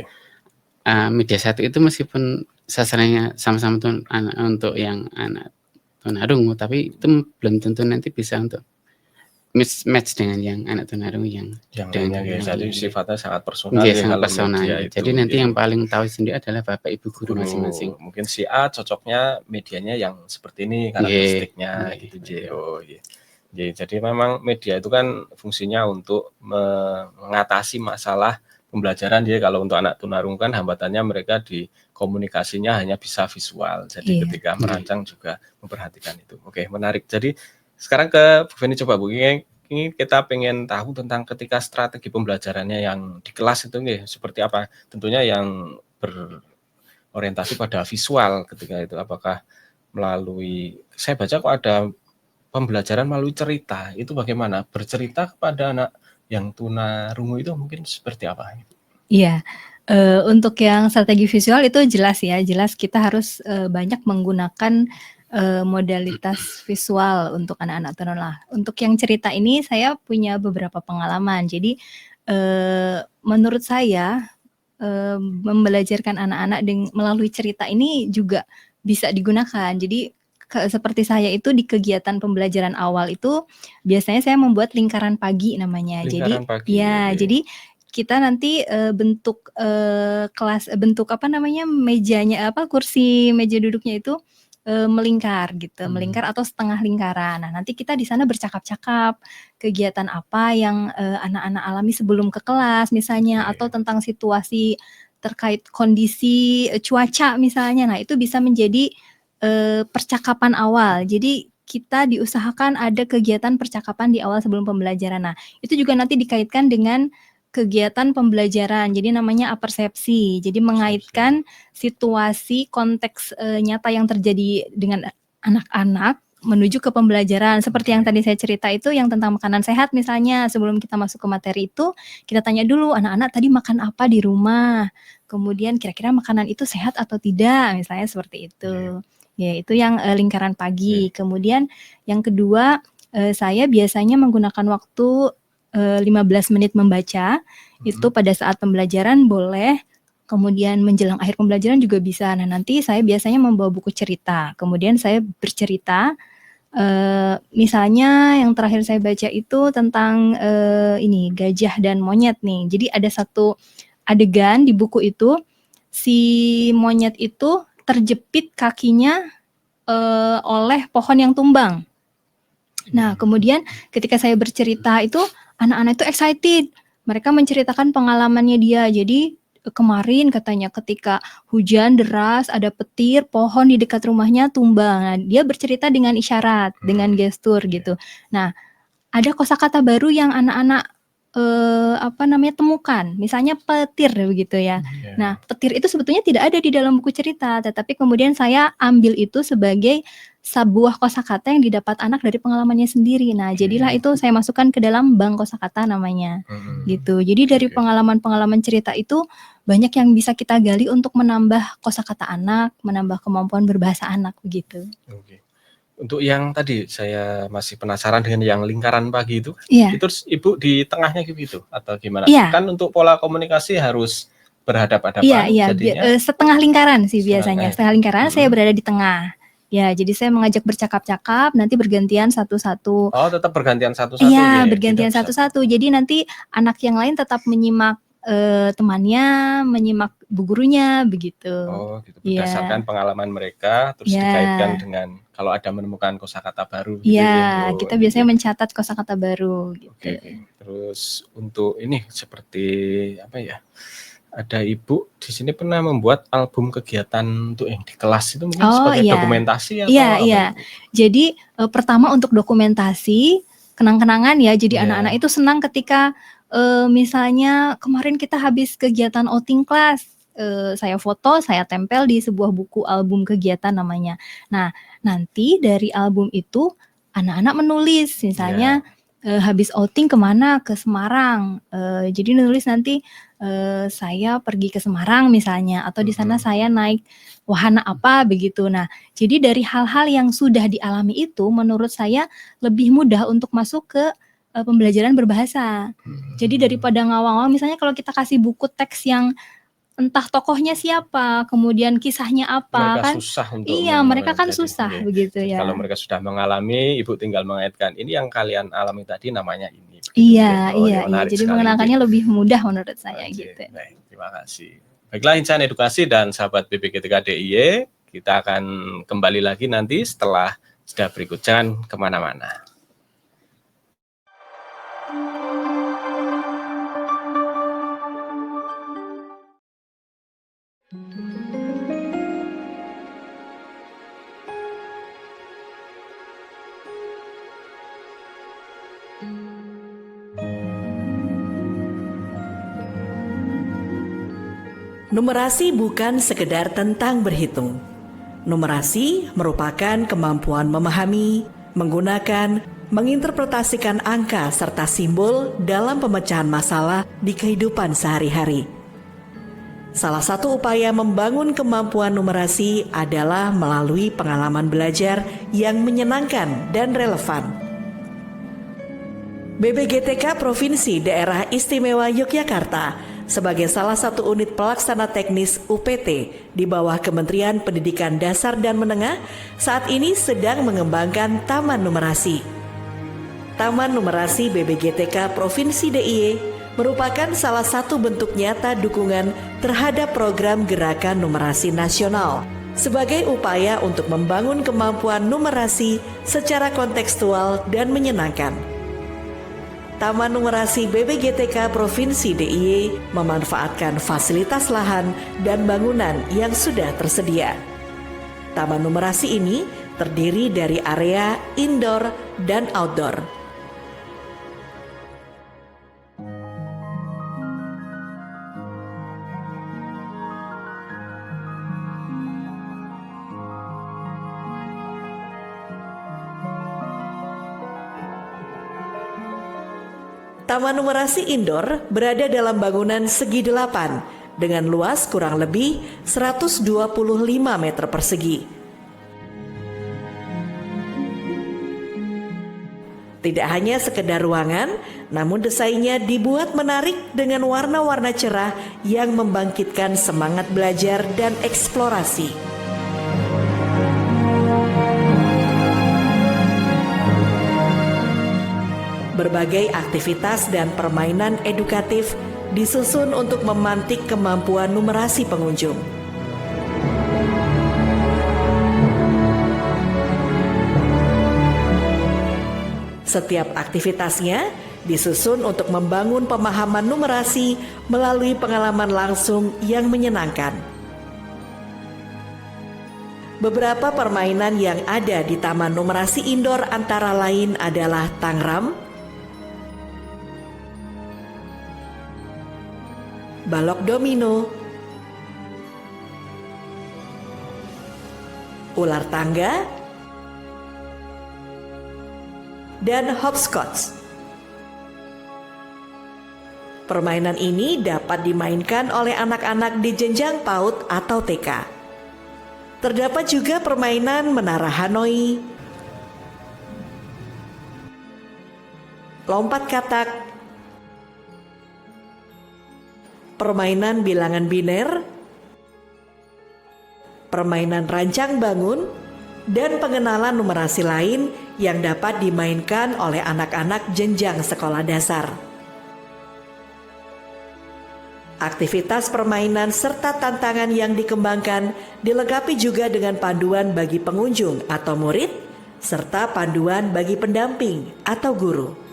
Speaker 3: media satu itu meskipun sasarannya sama-sama untuk yang anak tunarungu, tapi itu belum tentu nanti bisa untuk match dengan yang anak tunarungu yang
Speaker 2: lainnya. Jadi sifatnya sangat personal.
Speaker 3: Sangat personal. Jadi nanti yang paling tahu sendiri adalah Bapak Ibu guru masing-masing.
Speaker 2: Mungkin si A cocoknya medianya yang seperti ini karakteristiknya gitu. Jadi memang media itu kan fungsinya untuk mengatasi masalah pembelajaran kalau untuk anak tunarungu kan hambatannya mereka di komunikasinya hanya bisa visual. Jadi ketika merancang juga memperhatikan itu. Oke, menarik. Jadi sekarang ke Bu Feni coba Bu, ini kita pengen tahu tentang ketika strategi pembelajarannya yang di kelas itu seperti apa. Tentunya yang berorientasi pada visual ketika itu. Apakah melalui, saya baca kok ada pembelajaran melalui cerita, itu bagaimana? Bercerita kepada anak yang tunarungu itu mungkin seperti apa?
Speaker 4: Iya, untuk yang strategi visual itu jelas ya, jelas kita harus banyak menggunakan modalitas visual untuk anak-anak tunarungu. Untuk yang cerita ini saya punya beberapa pengalaman. Jadi menurut saya membelajarkan anak-anak melalui cerita ini juga bisa digunakan. Jadi seperti saya itu di kegiatan pembelajaran awal itu biasanya saya membuat lingkaran pagi namanya. Jadi kita nanti bentuk kelas, bentuk mejanya kursi meja duduknya itu melingkar gitu, melingkar atau setengah lingkaran. Nah, nanti kita di sana bercakap-cakap kegiatan apa yang anak-anak alami sebelum ke kelas misalnya, atau tentang situasi terkait kondisi cuaca misalnya. Nah, itu bisa menjadi percakapan awal. Jadi kita diusahakan ada kegiatan percakapan di awal sebelum pembelajaran. Nah, itu juga nanti dikaitkan dengan kegiatan pembelajaran. Jadi namanya apersepsi. Jadi mengaitkan situasi konteks nyata yang terjadi dengan anak-anak menuju ke pembelajaran. Seperti yang tadi saya cerita itu yang tentang makanan sehat misalnya, sebelum kita masuk ke materi itu kita tanya dulu anak-anak tadi makan apa di rumah. Kemudian kira-kira makanan itu sehat atau tidak, misalnya seperti itu. Ya, itu yang lingkaran pagi. Kemudian yang kedua, saya biasanya menggunakan waktu 15 menit membaca. Itu pada saat pembelajaran boleh, kemudian menjelang akhir pembelajaran juga bisa. Nah, nanti saya biasanya membawa buku cerita. Kemudian saya bercerita, misalnya yang terakhir saya baca itu tentang ini gajah dan monyet nih. Jadi ada satu adegan di buku itu, si monyet itu terjepit kakinya oleh pohon yang tumbang. Nah, kemudian ketika saya bercerita itu, anak-anak itu excited. Mereka menceritakan pengalamannya dia. Jadi kemarin katanya ketika hujan deras, ada petir, pohon di dekat rumahnya tumbang. Nah, dia bercerita dengan isyarat, dengan gestur gitu. Nah, ada kosakata baru yang anak-anak temukan. Misalnya petir begitu ya.
Speaker 2: Iya.
Speaker 4: Nah, petir itu sebetulnya tidak ada di dalam buku cerita, tetapi kemudian saya ambil itu sebagai sebuah kosakata yang didapat anak dari pengalamannya sendiri. Nah, jadilah itu saya masukkan ke dalam bank kosakata namanya. Gitu. Jadi dari
Speaker 2: Oke.
Speaker 4: pengalaman-pengalaman cerita itu banyak yang bisa kita gali untuk menambah kosakata anak, menambah kemampuan berbahasa anak begitu.
Speaker 2: Oke. Untuk yang tadi saya masih penasaran dengan yang lingkaran pagi itu.
Speaker 4: Iya.
Speaker 2: Itu Ibu di tengahnya gitu atau gimana?
Speaker 4: Iya.
Speaker 2: Kan untuk pola komunikasi harus berhadap-hadapan
Speaker 4: Iya,
Speaker 2: jadinya.
Speaker 4: setengah lingkaran sih biasanya.
Speaker 2: Setengah.
Speaker 4: Setengah lingkaran saya berada di tengah. Ya, jadi saya mengajak bercakap-cakap, nanti bergantian satu-satu.
Speaker 2: Oh, tetap bergantian satu-satu
Speaker 4: Iya,
Speaker 2: ya?
Speaker 4: bergantian
Speaker 2: Tidak bisa.
Speaker 4: satu-satu. Jadi nanti anak yang lain tetap menyimak temannya, menyimak bu gurunya begitu.
Speaker 2: Oh, gitu.
Speaker 4: Iya.
Speaker 2: Berdasarkan pengalaman mereka, terus
Speaker 4: Iya.
Speaker 2: dikaitkan dengan kalau ada menemukan kosakata baru. Gitu
Speaker 4: Iya,
Speaker 2: ya, Bu.
Speaker 4: kita biasanya mencatat kosakata baru gitu.
Speaker 2: Oke. Terus untuk ini seperti apa ya? Ada Ibu di sini pernah membuat album kegiatan untuk yang di kelas itu mungkin
Speaker 4: Oh,
Speaker 2: sebagai
Speaker 4: iya.
Speaker 2: dokumentasi atau
Speaker 4: Iya,
Speaker 2: apa,
Speaker 4: iya.
Speaker 2: Bu?
Speaker 4: Jadi pertama untuk dokumentasi, kenang-kenangan ya. Jadi
Speaker 2: Iya.
Speaker 4: anak-anak itu senang ketika misalnya kemarin kita habis kegiatan outing kelas, saya foto, saya tempel di sebuah buku album kegiatan namanya. Nah, nanti dari album itu anak-anak menulis, misalnya habis outing kemana? Ke Semarang. Jadi nulis nanti saya pergi ke Semarang misalnya, atau di sana saya naik wahana apa begitu. Nah, jadi dari hal-hal yang sudah dialami itu menurut saya lebih mudah untuk masuk ke pembelajaran berbahasa. Jadi daripada ngawang-ngawang, misalnya kalau kita kasih buku teks yang entah tokohnya siapa, kemudian kisahnya apa,
Speaker 2: Mereka
Speaker 4: kan
Speaker 2: susah untuk
Speaker 4: iya, mereka kan
Speaker 2: jadi,
Speaker 4: susah
Speaker 2: iya.
Speaker 4: begitu
Speaker 2: Jadi
Speaker 4: ya.
Speaker 2: kalau mereka sudah mengalami, Ibu tinggal mengaitkan ini yang kalian alami tadi namanya ini. Begitu,
Speaker 4: Iya,
Speaker 2: Bu, ya. Oh,
Speaker 4: iya,
Speaker 2: ini menarik
Speaker 4: jadi
Speaker 2: sekali,
Speaker 4: mengenalkannya
Speaker 2: Bu.
Speaker 4: lebih mudah menurut saya
Speaker 2: Oke,
Speaker 4: gitu.
Speaker 2: baik, terima kasih. Baiklah Insan Edukasi dan sahabat BPGTK DIY, kita akan kembali lagi nanti setelah jeda berikut. Jangan kemana-mana.
Speaker 8: Numerasi bukan sekedar tentang berhitung. Numerasi merupakan kemampuan memahami, menggunakan, menginterpretasikan angka serta simbol dalam pemecahan masalah di kehidupan sehari-hari. Salah satu upaya membangun kemampuan numerasi adalah melalui pengalaman belajar yang menyenangkan dan relevan. BPGTK Provinsi Daerah Istimewa Yogyakarta sebagai salah satu unit pelaksana teknis UPT di bawah Kementerian Pendidikan Dasar dan Menengah saat ini sedang mengembangkan Taman Numerasi. Taman Numerasi BPGTK Provinsi DIY merupakan salah satu bentuk nyata dukungan terhadap program Gerakan Numerasi Nasional sebagai upaya untuk membangun kemampuan numerasi secara kontekstual dan menyenangkan. Taman Numerasi BPGTK Provinsi DIY memanfaatkan fasilitas lahan dan bangunan yang sudah tersedia. Taman Numerasi ini terdiri dari area indoor dan outdoor. Taman Numerasi Indoor berada dalam bangunan segi 8 dengan luas kurang lebih 125 meter persegi. Tidak hanya sekedar ruangan, namun desainnya dibuat menarik dengan warna-warna cerah yang membangkitkan semangat belajar dan eksplorasi. Berbagai aktivitas dan permainan edukatif disusun untuk memantik kemampuan numerasi pengunjung. Setiap aktivitasnya disusun untuk membangun pemahaman numerasi melalui pengalaman langsung yang menyenangkan. Beberapa permainan yang ada di Taman Numerasi Indoor antara lain adalah tangram, balok domino, ular tangga, dan hopscotch. Permainan ini dapat dimainkan oleh anak-anak di jenjang PAUD atau TK. Terdapat juga permainan menara Hanoi, lompat katak, permainan bilangan biner, permainan rancang bangun, dan pengenalan numerasi lain yang dapat dimainkan oleh anak-anak jenjang sekolah dasar. Aktivitas permainan serta tantangan yang dikembangkan dilengkapi juga dengan panduan bagi pengunjung atau murid, serta panduan bagi pendamping atau guru.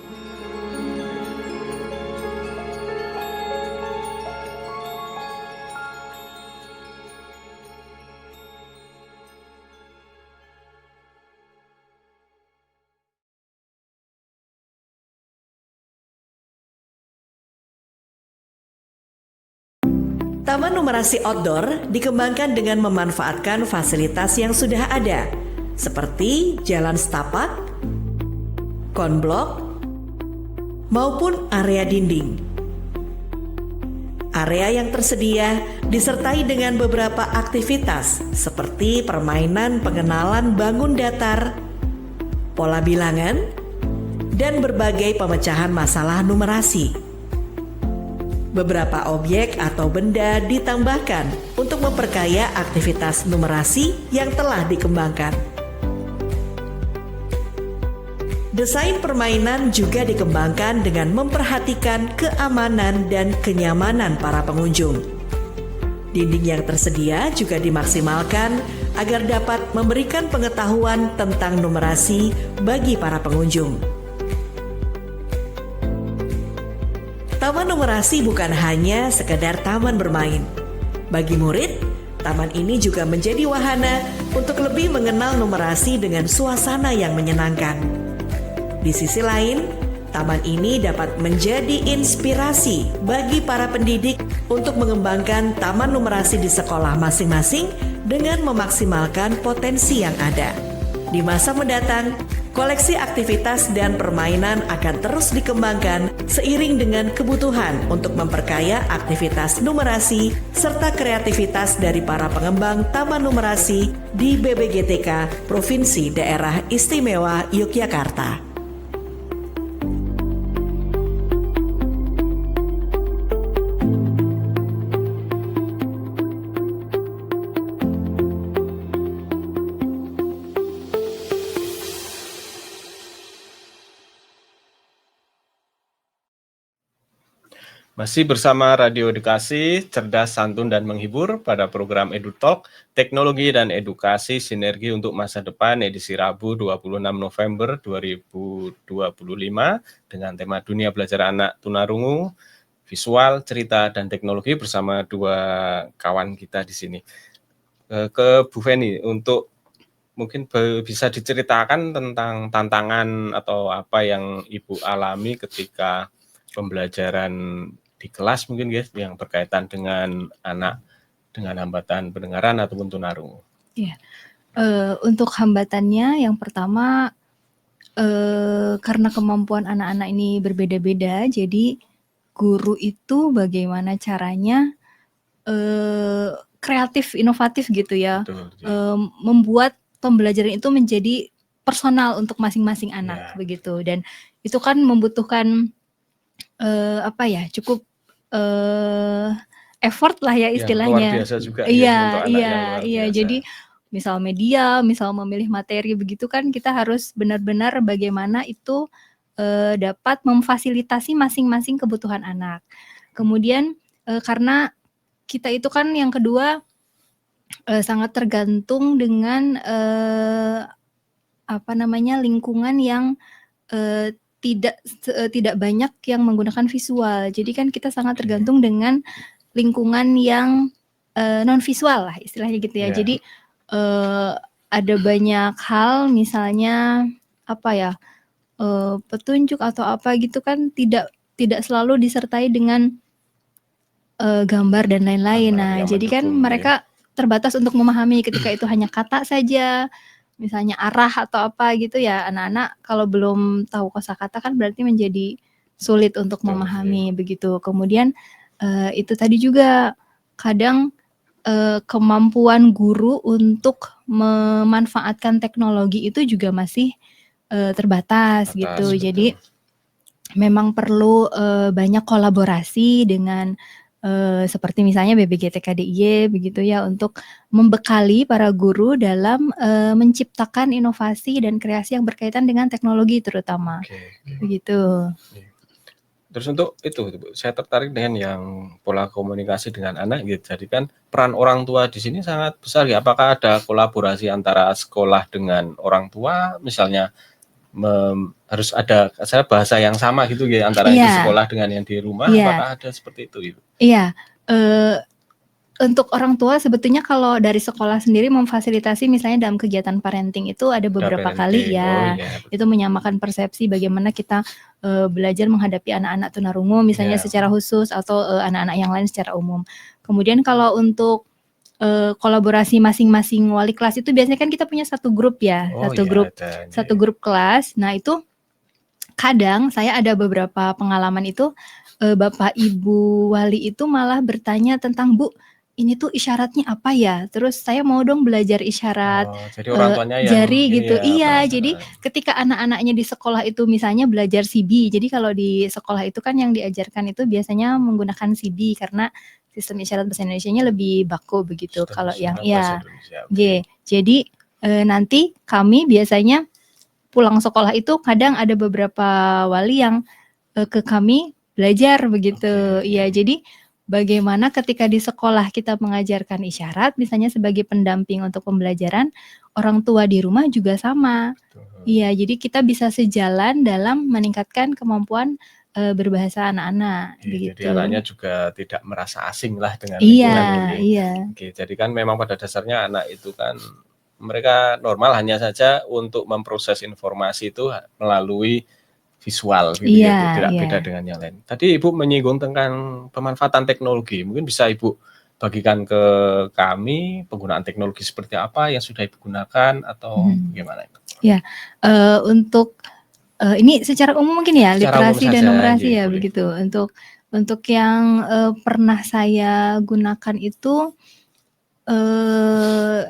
Speaker 8: Taman numerasi outdoor dikembangkan dengan memanfaatkan fasilitas yang sudah ada, seperti jalan setapak, konblok, maupun area dinding. Area yang tersedia disertai dengan beberapa aktivitas seperti permainan pengenalan bangun datar, pola bilangan, dan berbagai pemecahan masalah numerasi. Beberapa objek atau benda ditambahkan untuk memperkaya aktivitas numerasi yang telah dikembangkan. Desain permainan juga dikembangkan dengan memperhatikan keamanan dan kenyamanan para pengunjung. Dinding yang tersedia juga dimaksimalkan agar dapat memberikan pengetahuan tentang numerasi bagi para pengunjung. Taman numerasi bukan hanya sekedar taman bermain. Bagi murid, taman ini juga menjadi wahana untuk lebih mengenal numerasi dengan suasana yang menyenangkan. Di sisi lain, taman ini dapat menjadi inspirasi bagi para pendidik untuk mengembangkan taman numerasi di sekolah masing-masing dengan memaksimalkan potensi yang ada. Di masa mendatang, koleksi aktivitas dan permainan akan terus dikembangkan seiring dengan kebutuhan untuk memperkaya aktivitas numerasi serta kreativitas dari para pengembang taman numerasi di BBGTK Provinsi Daerah Istimewa Yogyakarta.
Speaker 2: Masih bersama Radio Edukasi, cerdas, santun, dan menghibur pada program EduTalk, Teknologi dan Edukasi Sinergi untuk Masa Depan edisi Rabu 26 November 2025 dengan tema Dunia Belajar Anak Tunarungu, Visual, Cerita, dan Teknologi bersama dua kawan kita di sini. Ke Bu Feni, untuk mungkin bisa diceritakan tentang tantangan atau apa yang Ibu alami ketika pembelajaran di kelas mungkin guys yang berkaitan dengan anak dengan hambatan pendengaran ataupun tunarungu.
Speaker 4: Iya. Untuk hambatannya yang pertama karena kemampuan anak-anak ini berbeda-beda, jadi guru itu bagaimana caranya kreatif, inovatif gitu ya, membuat pembelajaran itu menjadi personal untuk masing-masing anak begitu, dan itu kan membutuhkan cukup effort lah ya istilahnya.
Speaker 2: Luar biasa juga.
Speaker 4: Iya. Jadi misal media, misal memilih materi begitu kan kita harus benar-benar bagaimana itu dapat memfasilitasi masing-masing kebutuhan anak. Kemudian karena kita itu kan yang kedua sangat tergantung dengan lingkungan yang tidak banyak yang menggunakan visual. Jadi kan kita sangat tergantung dengan lingkungan yang non visual lah istilahnya gitu ya. Jadi ada banyak hal misalnya petunjuk atau apa gitu kan tidak selalu disertai dengan gambar dan lain-lain.
Speaker 2: Gambar
Speaker 4: Nah,
Speaker 2: yang
Speaker 4: jadi kan
Speaker 2: mendukung,
Speaker 4: mereka terbatas untuk memahami ketika itu hanya kata saja, misalnya arah atau apa gitu ya, anak-anak kalau belum tahu kosakata kan berarti menjadi sulit untuk
Speaker 2: Betul,
Speaker 4: memahami begitu. Kemudian itu tadi juga kadang kemampuan guru untuk memanfaatkan teknologi itu juga masih terbatas gitu.
Speaker 2: betul.
Speaker 4: Jadi memang perlu banyak kolaborasi dengan seperti misalnya BPGT-KDIY begitu ya, untuk membekali para guru dalam menciptakan inovasi dan kreasi yang berkaitan dengan teknologi terutama.
Speaker 2: Oke.
Speaker 4: Begitu.
Speaker 2: Terus untuk itu Bu, saya tertarik dengan yang pola komunikasi dengan anak gitu. Jadi kan peran orang tua di sini sangat besar ya. Apakah ada kolaborasi antara sekolah dengan orang tua, misalnya harus ada bahasa yang sama gitu ya antara yang di
Speaker 4: Iya.
Speaker 2: sekolah dengan yang di rumah?
Speaker 4: Iya.
Speaker 2: Apakah ada seperti itu Ibu?
Speaker 4: Iya, untuk orang tua sebetulnya kalau dari sekolah sendiri memfasilitasi misalnya dalam kegiatan parenting itu ada beberapa kali ya, itu menyamakan persepsi bagaimana kita belajar menghadapi anak-anak tunarungu misalnya secara khusus atau anak-anak yang lain secara umum. Kemudian kalau untuk kolaborasi masing-masing wali kelas itu biasanya kan kita punya satu grup ya, satu grup kelas. Nah itu kadang saya ada beberapa pengalaman itu Bapak Ibu wali itu malah bertanya tentang, "Bu, ini tuh isyaratnya apa ya? Terus saya mau dong belajar isyarat
Speaker 2: Jadi orang tuanya yang
Speaker 4: jari
Speaker 2: ini
Speaker 4: gitu."
Speaker 2: ya,
Speaker 4: Iya, jadi
Speaker 2: penasaran.
Speaker 4: ketika anak-anaknya di sekolah itu misalnya belajar CB. Jadi kalau di sekolah itu kan yang diajarkan itu biasanya menggunakan CB karena sistem isyarat bahasa Indonesianya lebih baku begitu. Kalau yang jadi nanti kami biasanya pulang sekolah itu kadang ada beberapa wali yang ke kami belajar begitu. Iya, jadi bagaimana ketika di sekolah kita mengajarkan isyarat misalnya sebagai pendamping untuk pembelajaran, orang tua di rumah juga sama. Iya, jadi kita bisa sejalan dalam meningkatkan kemampuan berbahasa anak-anak begitu.
Speaker 2: Jadi anaknya juga tidak merasa asing lah dengan lingkungan ini.
Speaker 4: Iya.
Speaker 2: Oke, jadi kan memang pada dasarnya anak itu kan mereka normal, hanya saja untuk memproses informasi itu melalui visual gitu ya, tidak beda dengan yang lain. Tadi Ibu menyinggung tentang pemanfaatan teknologi, mungkin bisa Ibu bagikan ke kami penggunaan teknologi seperti apa yang sudah Ibu gunakan atau bagaimana itu?
Speaker 4: Ya, untuk ini secara umum mungkin ya, literasi dan numerasi ya begitu. Untuk yang pernah saya gunakan itu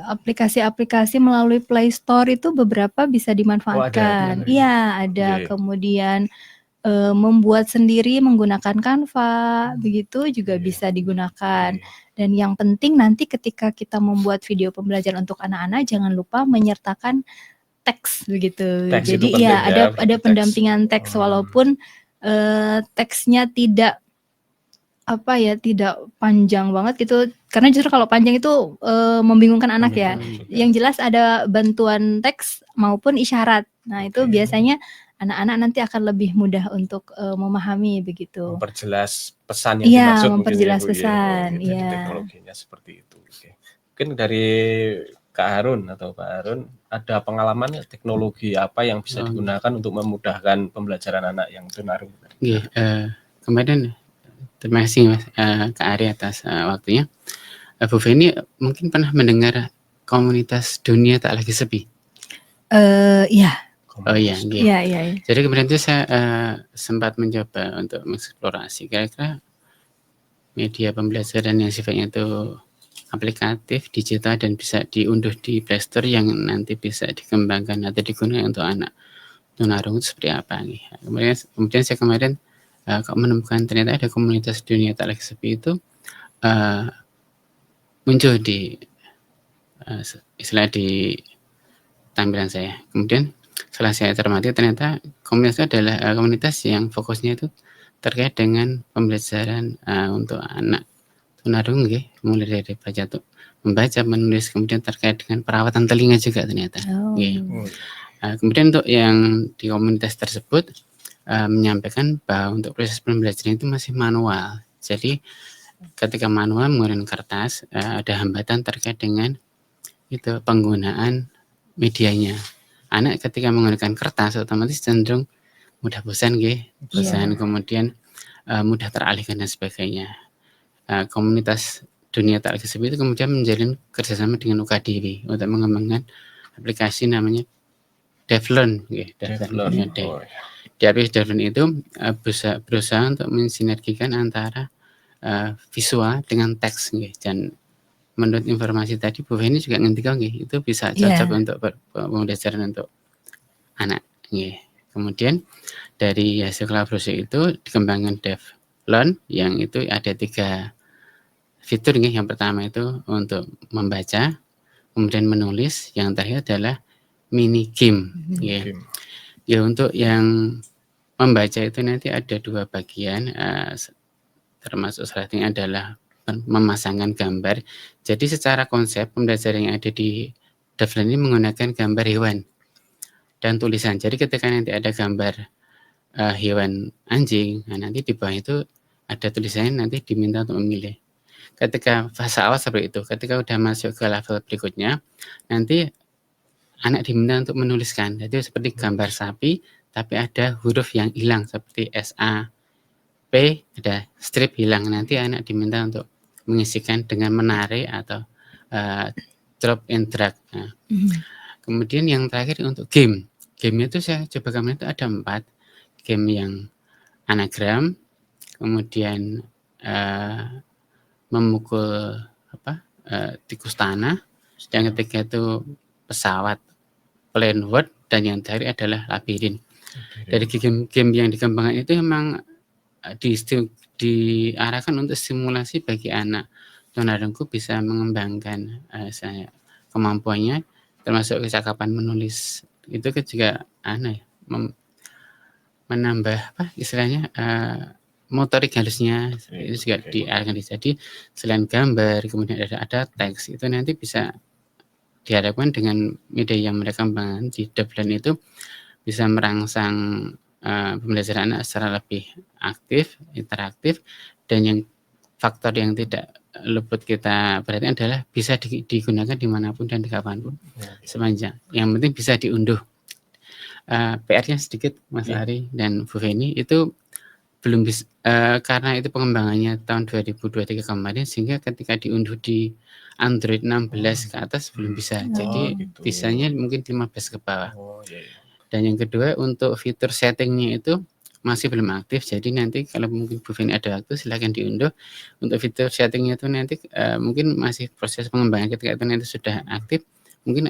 Speaker 4: aplikasi-aplikasi melalui Play Store itu beberapa bisa dimanfaatkan. Iya, ada. Kemudian membuat sendiri menggunakan Canva, begitu juga bisa digunakan. Dan yang penting nanti ketika kita membuat video pembelajaran untuk anak-anak jangan lupa menyertakan teks begitu. Jadi ya ada pendampingan teks walaupun teksnya tidak tidak panjang banget gitu, karena justru kalau panjang itu membingungkan anak ya. Yang jelas ada bantuan teks maupun isyarat. Nah itu biasanya anak-anak nanti akan lebih mudah untuk memahami begitu.
Speaker 2: Memperjelas pesan yang dimaksud
Speaker 4: memperjelas
Speaker 2: mungkin
Speaker 4: pesan.
Speaker 2: Jadi teknologinya seperti itu. Mungkin dari Kak Harun atau Pak Harun ada pengalaman teknologi apa yang bisa digunakan untuk memudahkan pembelajaran anak yang tunarungu?
Speaker 3: Kemarin terima kasih Mas Kak Ari atas waktunya. Bu Feni mungkin pernah mendengar komunitas dunia tak lagi sepi?
Speaker 4: Iya.
Speaker 3: Oh iya.
Speaker 4: Iya.
Speaker 3: Jadi kemarin itu saya sempat mencoba untuk mengeksplorasi kira-kira media pembelajaran yang sifatnya itu aplikatif, digital dan bisa diunduh di Play Store yang nanti bisa dikembangkan atau digunakan untuk anak tunarungu seperti apa nih. Kemudian saya kemarin menemukan ternyata ada komunitas dunia tak lagi sepi itu muncul di istilah di tampilan saya. Kemudian setelah saya cermati ternyata komunitas itu adalah komunitas yang fokusnya itu terkait dengan pembelajaran untuk anak tunarungu, mulai dari membaca, menulis, kemudian terkait dengan perawatan telinga juga ternyata. Kemudian untuk yang di komunitas tersebut menyampaikan bahwa untuk proses pembelajaran itu masih manual. Jadi ketika manual menggunakan kertas ada hambatan terkait dengan itu penggunaan medianya. Anak ketika menggunakan kertas otomatis cenderung mudah bosan, kemudian mudah teralihkan dan sebagainya. komunitas dunia tak legislatif itu kemudian menjalin kerjasama dengan UKDW untuk mengembangkan aplikasi namanya DevLearn.
Speaker 2: DevLearn.
Speaker 3: Di aplikasi DevLearn itu berusaha untuk mensinergikan antara visual dengan teks, dan menurut informasi tadi Bu Feni juga ngendika itu bisa cocok untuk pembelajaran untuk anak. Kemudian dari hasil kolaborasi itu dikembangkan DevLearn yang itu ada 3 fitur. Yang pertama itu untuk membaca, kemudian menulis, yang terakhir adalah mini game. Ya, untuk yang membaca itu nanti ada 2 bagian, termasuk salah satunya adalah memasangkan gambar. Jadi secara konsep pembelajaran yang ada di DevLearn ini menggunakan gambar hewan dan tulisan. Jadi ketika nanti ada gambar hewan anjing, nanti di bawah itu ada tulisannya, nanti diminta untuk memilih. Ketika fase awal seperti itu, ketika udah masuk ke level berikutnya, nanti anak diminta untuk menuliskan. Jadi seperti gambar sapi, tapi ada huruf yang hilang seperti SAP, ada strip hilang. Nanti anak diminta untuk mengisikan dengan menarik atau drop and drag. Kemudian yang terakhir untuk game. Game itu saya coba gambar itu ada 4. Game yang anagram, kemudian memukul tikus tanah, yang ketiga itu pesawat, plane word, dan yang terakhir adalah labirin. Dari game yang dikembangkan itu memang diarahkan untuk simulasi bagi anak tunarunggu bisa mengembangkan kemampuannya, termasuk kecakapan menulis. Itu kan juga menambah istilahnya motorik halusnya, itu juga diarahkan. Jadi selain gambar, kemudian ada teks, itu nanti bisa diharapkan dengan media yang mereka kembangkan di DevLearn itu bisa merangsang pembelajaran anak secara lebih aktif, interaktif, dan yang faktor yang tidak luput kita perhatikan adalah bisa digunakan dimanapun dan di kapanpun sepanjang. Yang penting bisa diunduh. PR-nya sedikit Mas Ari dan Bu Feni, itu belum bisa karena itu pengembangannya tahun 2023 kemarin, sehingga ketika diunduh di Android 16 ke atas belum bisa. Jadi
Speaker 2: gitu.
Speaker 3: bisanya mungkin 15 ke bawah. Dan yang kedua untuk fitur settingnya itu masih belum aktif. Jadi nanti kalau mungkin Bu Feni ada waktu silakan diunduh. Untuk fitur settingnya itu nanti mungkin masih proses pengembangan. Ketika itu nanti sudah aktif, mungkin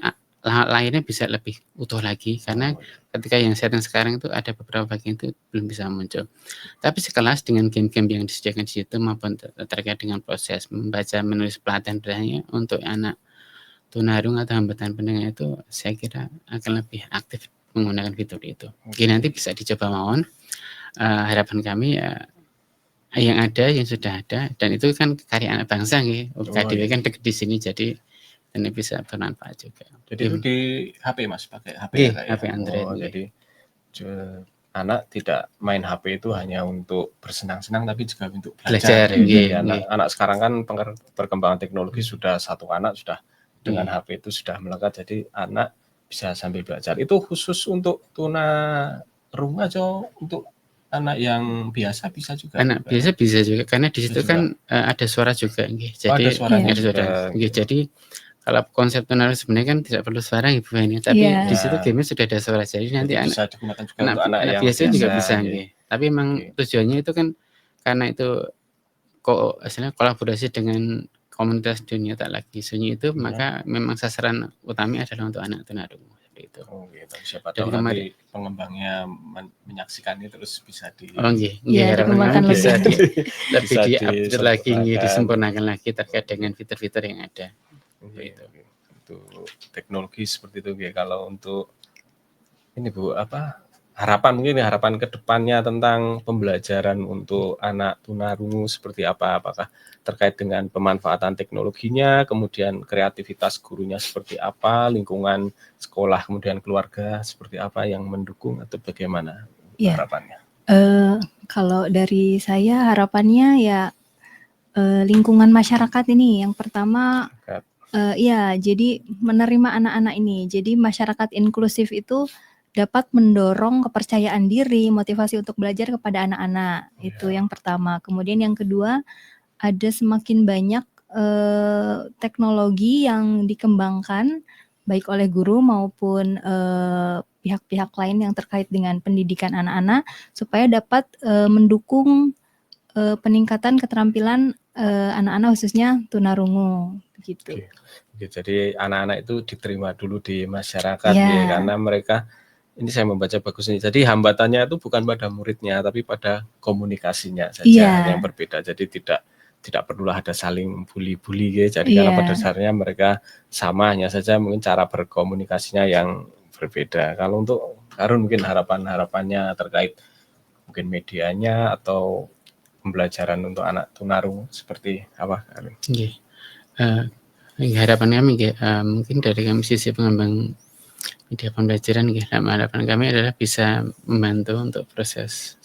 Speaker 3: lainnya bisa lebih utuh lagi, karena ketika yang setting sekarang itu ada beberapa bagian itu belum bisa muncul. Tapi sekelas dengan game-game yang disediakan di situ maupun terkait dengan proses membaca menulis pelatihan untuk anak tunarungu atau hambatan pendengar itu, saya kira akan lebih aktif menggunakan fitur itu. Oke, nanti bisa dicoba mawon. Harapan kami yang ada, yang sudah ada, dan itu kan karya anak bangsa nih. UKDW kan dekat di sini, jadi ini bisa bermanfaat juga.
Speaker 2: Jadi itu di HP Mas, pakai HP
Speaker 3: HP Android.
Speaker 2: Jadi anak tidak main HP itu hanya untuk bersenang-senang, tapi juga untuk belajar. Anak sekarang kan perkembangan teknologi sudah satu anak sudah dengan HP itu sudah melekat, jadi anak bisa sambil belajar. Itu khusus untuk tunarungu atau untuk anak yang biasa bisa juga?
Speaker 3: Anak biasa bisa juga, karena di situ kan ada suara juga. Jadi
Speaker 2: ada suaranya
Speaker 3: juga. Jadi kalau konsep tunarungu sebenarnya kan tidak perlu suara Ibu Feni, tapi di situ game sudah ada suara. Jadi nanti
Speaker 2: bisa digunakan juga untuk anak yang
Speaker 3: biasa juga bisa. Tapi memang tujuannya itu kan karena itu kolaborasi dengan komunitas dunia tak lagi sunyi itu, maka memang sasaran utama adalah untuk anak tunarungu seperti itu.
Speaker 2: Siapa tahu nanti pengembangnya menyaksikan ini terus bisa
Speaker 3: dikembangkan bisa lebih diupdate lagi, disempurnakan lagi terkait dengan fitur-fitur yang ada.
Speaker 2: Itu teknologi seperti itu ya. Kalau untuk ini Bu, harapan ke depannya tentang pembelajaran untuk anak tunarungu seperti apa? Apakah terkait dengan pemanfaatan teknologinya, kemudian kreativitas gurunya seperti apa, lingkungan sekolah, kemudian keluarga seperti apa yang mendukung, atau bagaimana harapannya?
Speaker 4: Kalau dari saya harapannya ya lingkungan masyarakat ini yang pertama. Jadi menerima anak-anak ini. Jadi masyarakat inklusif itu dapat mendorong kepercayaan diri, motivasi untuk belajar kepada anak-anak. Itu yang pertama. Kemudian yang kedua, ada semakin banyak teknologi yang dikembangkan baik oleh guru maupun pihak-pihak lain yang terkait dengan pendidikan anak-anak supaya dapat mendukung peningkatan keterampilan anak-anak khususnya tunarungu begitu.
Speaker 2: Oke, jadi anak-anak itu diterima dulu di masyarakat
Speaker 4: Ya.
Speaker 2: ya, karena mereka ini saya membaca bagus ini. Jadi hambatannya itu bukan pada muridnya tapi pada komunikasinya saja
Speaker 4: Iya.
Speaker 2: yang berbeda. Jadi tidak perlulah ada saling bully-bully ya. Jadi karena
Speaker 4: Iya.
Speaker 2: pada dasarnya mereka sama, hanya saja mungkin cara berkomunikasinya yang berbeda. Kalau untuk Harun mungkin harapannya terkait mungkin medianya atau pembelajaran untuk anak tunarungu seperti apa, Harun?
Speaker 3: Nggih. Harapan kami nggih, mungkin dari kami sisi pengembang media pembelajaran nggih, harapan kami adalah bisa membantu untuk proses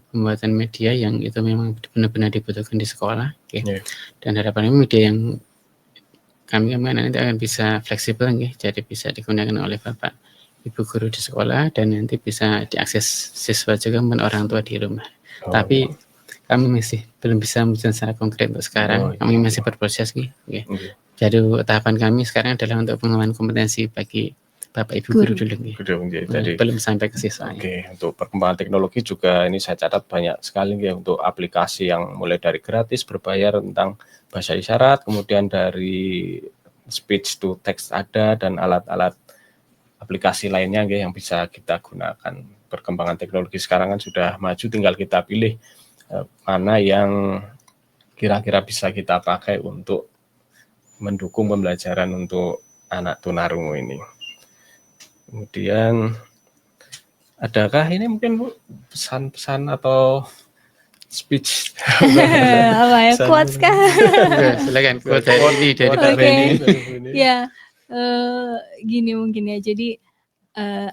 Speaker 3: pembuatan media yang itu memang benar-benar dibutuhkan di sekolah, nggih.
Speaker 2: Iya.
Speaker 3: Dan harapan kami media yang kami nanti akan bisa fleksibel nggih, jadi bisa digunakan oleh Bapak Ibu guru di sekolah dan nanti bisa diakses siswa juga maupun orang tua di rumah. Tapi kami masih belum bisa menunjukkan secara konkret untuk sekarang. Kami masih berproses nggih. Jadi tahapan kami sekarang adalah untuk pengembangan kompetensi bagi Bapak Ibu guru dulu nggih.
Speaker 2: Jadi
Speaker 3: Belum sampai ke siswa.
Speaker 2: Oke, untuk perkembangan teknologi juga ini saya catat banyak sekali ya untuk aplikasi yang mulai dari gratis, berbayar tentang bahasa isyarat, kemudian dari speech to text ada dan alat-alat aplikasi lainnya ya, yang bisa kita gunakan. Perkembangan teknologi sekarang kan sudah maju, tinggal kita pilih mana yang kira-kira bisa kita pakai untuk mendukung pembelajaran untuk anak tunarungu ini. Kemudian adakah ini mungkin Bu pesan-pesan atau speech?
Speaker 4: Apa ya, quotes kah?
Speaker 3: Silakan quote dari ini dari Pak
Speaker 4: Oke.
Speaker 3: Beni.
Speaker 4: Ya, gini mungkin ya. Jadi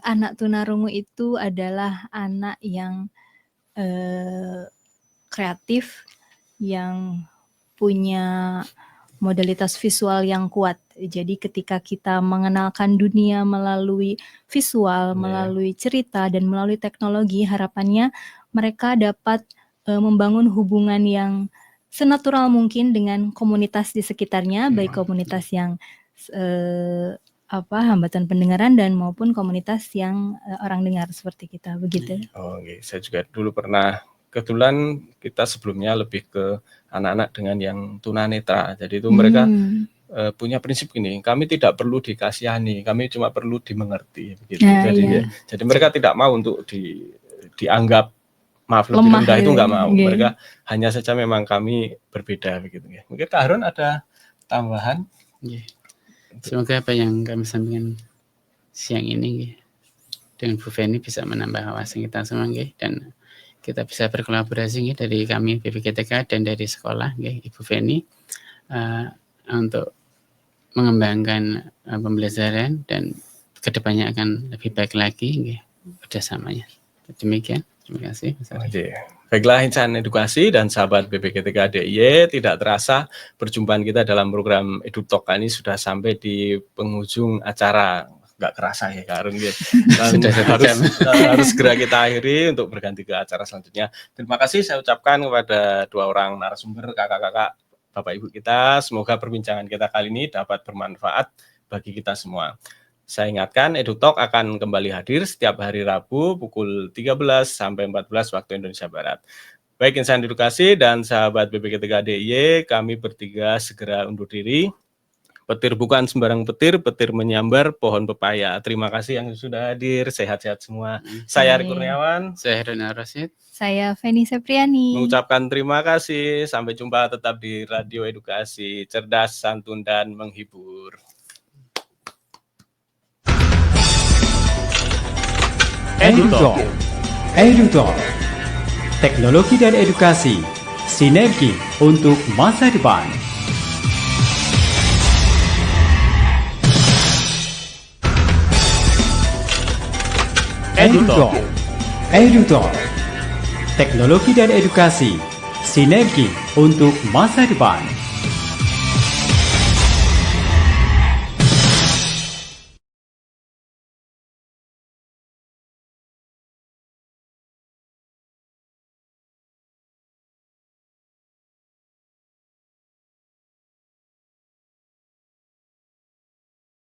Speaker 4: anak tunarungu itu adalah anak yang kreatif, yang punya modalitas visual yang kuat. Jadi ketika kita mengenalkan dunia melalui visual, melalui cerita dan melalui teknologi, harapannya mereka dapat membangun hubungan yang senatural mungkin dengan komunitas di sekitarnya, baik komunitas yang hambatan pendengaran dan maupun komunitas yang orang dengar seperti kita, begitu.
Speaker 2: Oke, saya juga dulu pernah, kebetulan kita sebelumnya lebih ke anak-anak dengan yang tunanetra. Jadi itu mereka punya prinsip gini, kami tidak perlu dikasihani, kami cuma perlu dimengerti begitu. Jadi mereka tidak mau untuk dianggap maaf lebih
Speaker 4: lemah
Speaker 2: rendah itu
Speaker 4: gitu.
Speaker 2: enggak mau.
Speaker 4: Oke.
Speaker 2: Mereka hanya saja memang kami berbeda begitu ya. Mungkin Kak Harun ada tambahan?
Speaker 3: Nggih. Semoga apa yang kami sampaikan siang ini nggih, dengan Bu Feni bisa menambah wawasan kita semua nggih, dan kita bisa berkolaborasi nggih dari kami BPGTK dan dari sekolah nggih Ibu Feni untuk mengembangkan pembelajaran dan kedepannya akan lebih baik lagi nggih kerjasamanya. Demikian, terima kasih.
Speaker 2: Oke. Baiklah insan edukasi dan sahabat BPGTK DIY, tidak terasa perjumpaan kita dalam program EduTalk ini sudah sampai di penghujung acara. Nggak kerasa ya Kak Harun ya. Dan harus segera kita akhiri untuk berganti ke acara selanjutnya. Terima kasih saya ucapkan kepada dua orang narasumber, kakak-kakak, bapak ibu kita. Semoga perbincangan kita kali ini dapat bermanfaat bagi kita semua. Saya ingatkan, EduTalk akan kembali hadir setiap hari Rabu pukul 13 sampai 14 waktu Indonesia Barat. Baik insan edukasi dan sahabat BPGTK DIY, kami bertiga segera undur diri. Petir bukan sembarang petir, petir menyambar pohon pepaya. Terima kasih yang sudah hadir, sehat-sehat semua. Saya Ari Kurniawan.
Speaker 3: Saya Harun Ar-Rasyid.
Speaker 4: Saya Feni Sepriani.
Speaker 2: Mengucapkan terima kasih. Sampai jumpa tetap di Radio Edukasi, cerdas, santun, dan menghibur.
Speaker 1: EduTalk. Teknologi dan edukasi, sinergi untuk masa depan. EduTalk. Teknologi dan edukasi, sinergi untuk masa depan.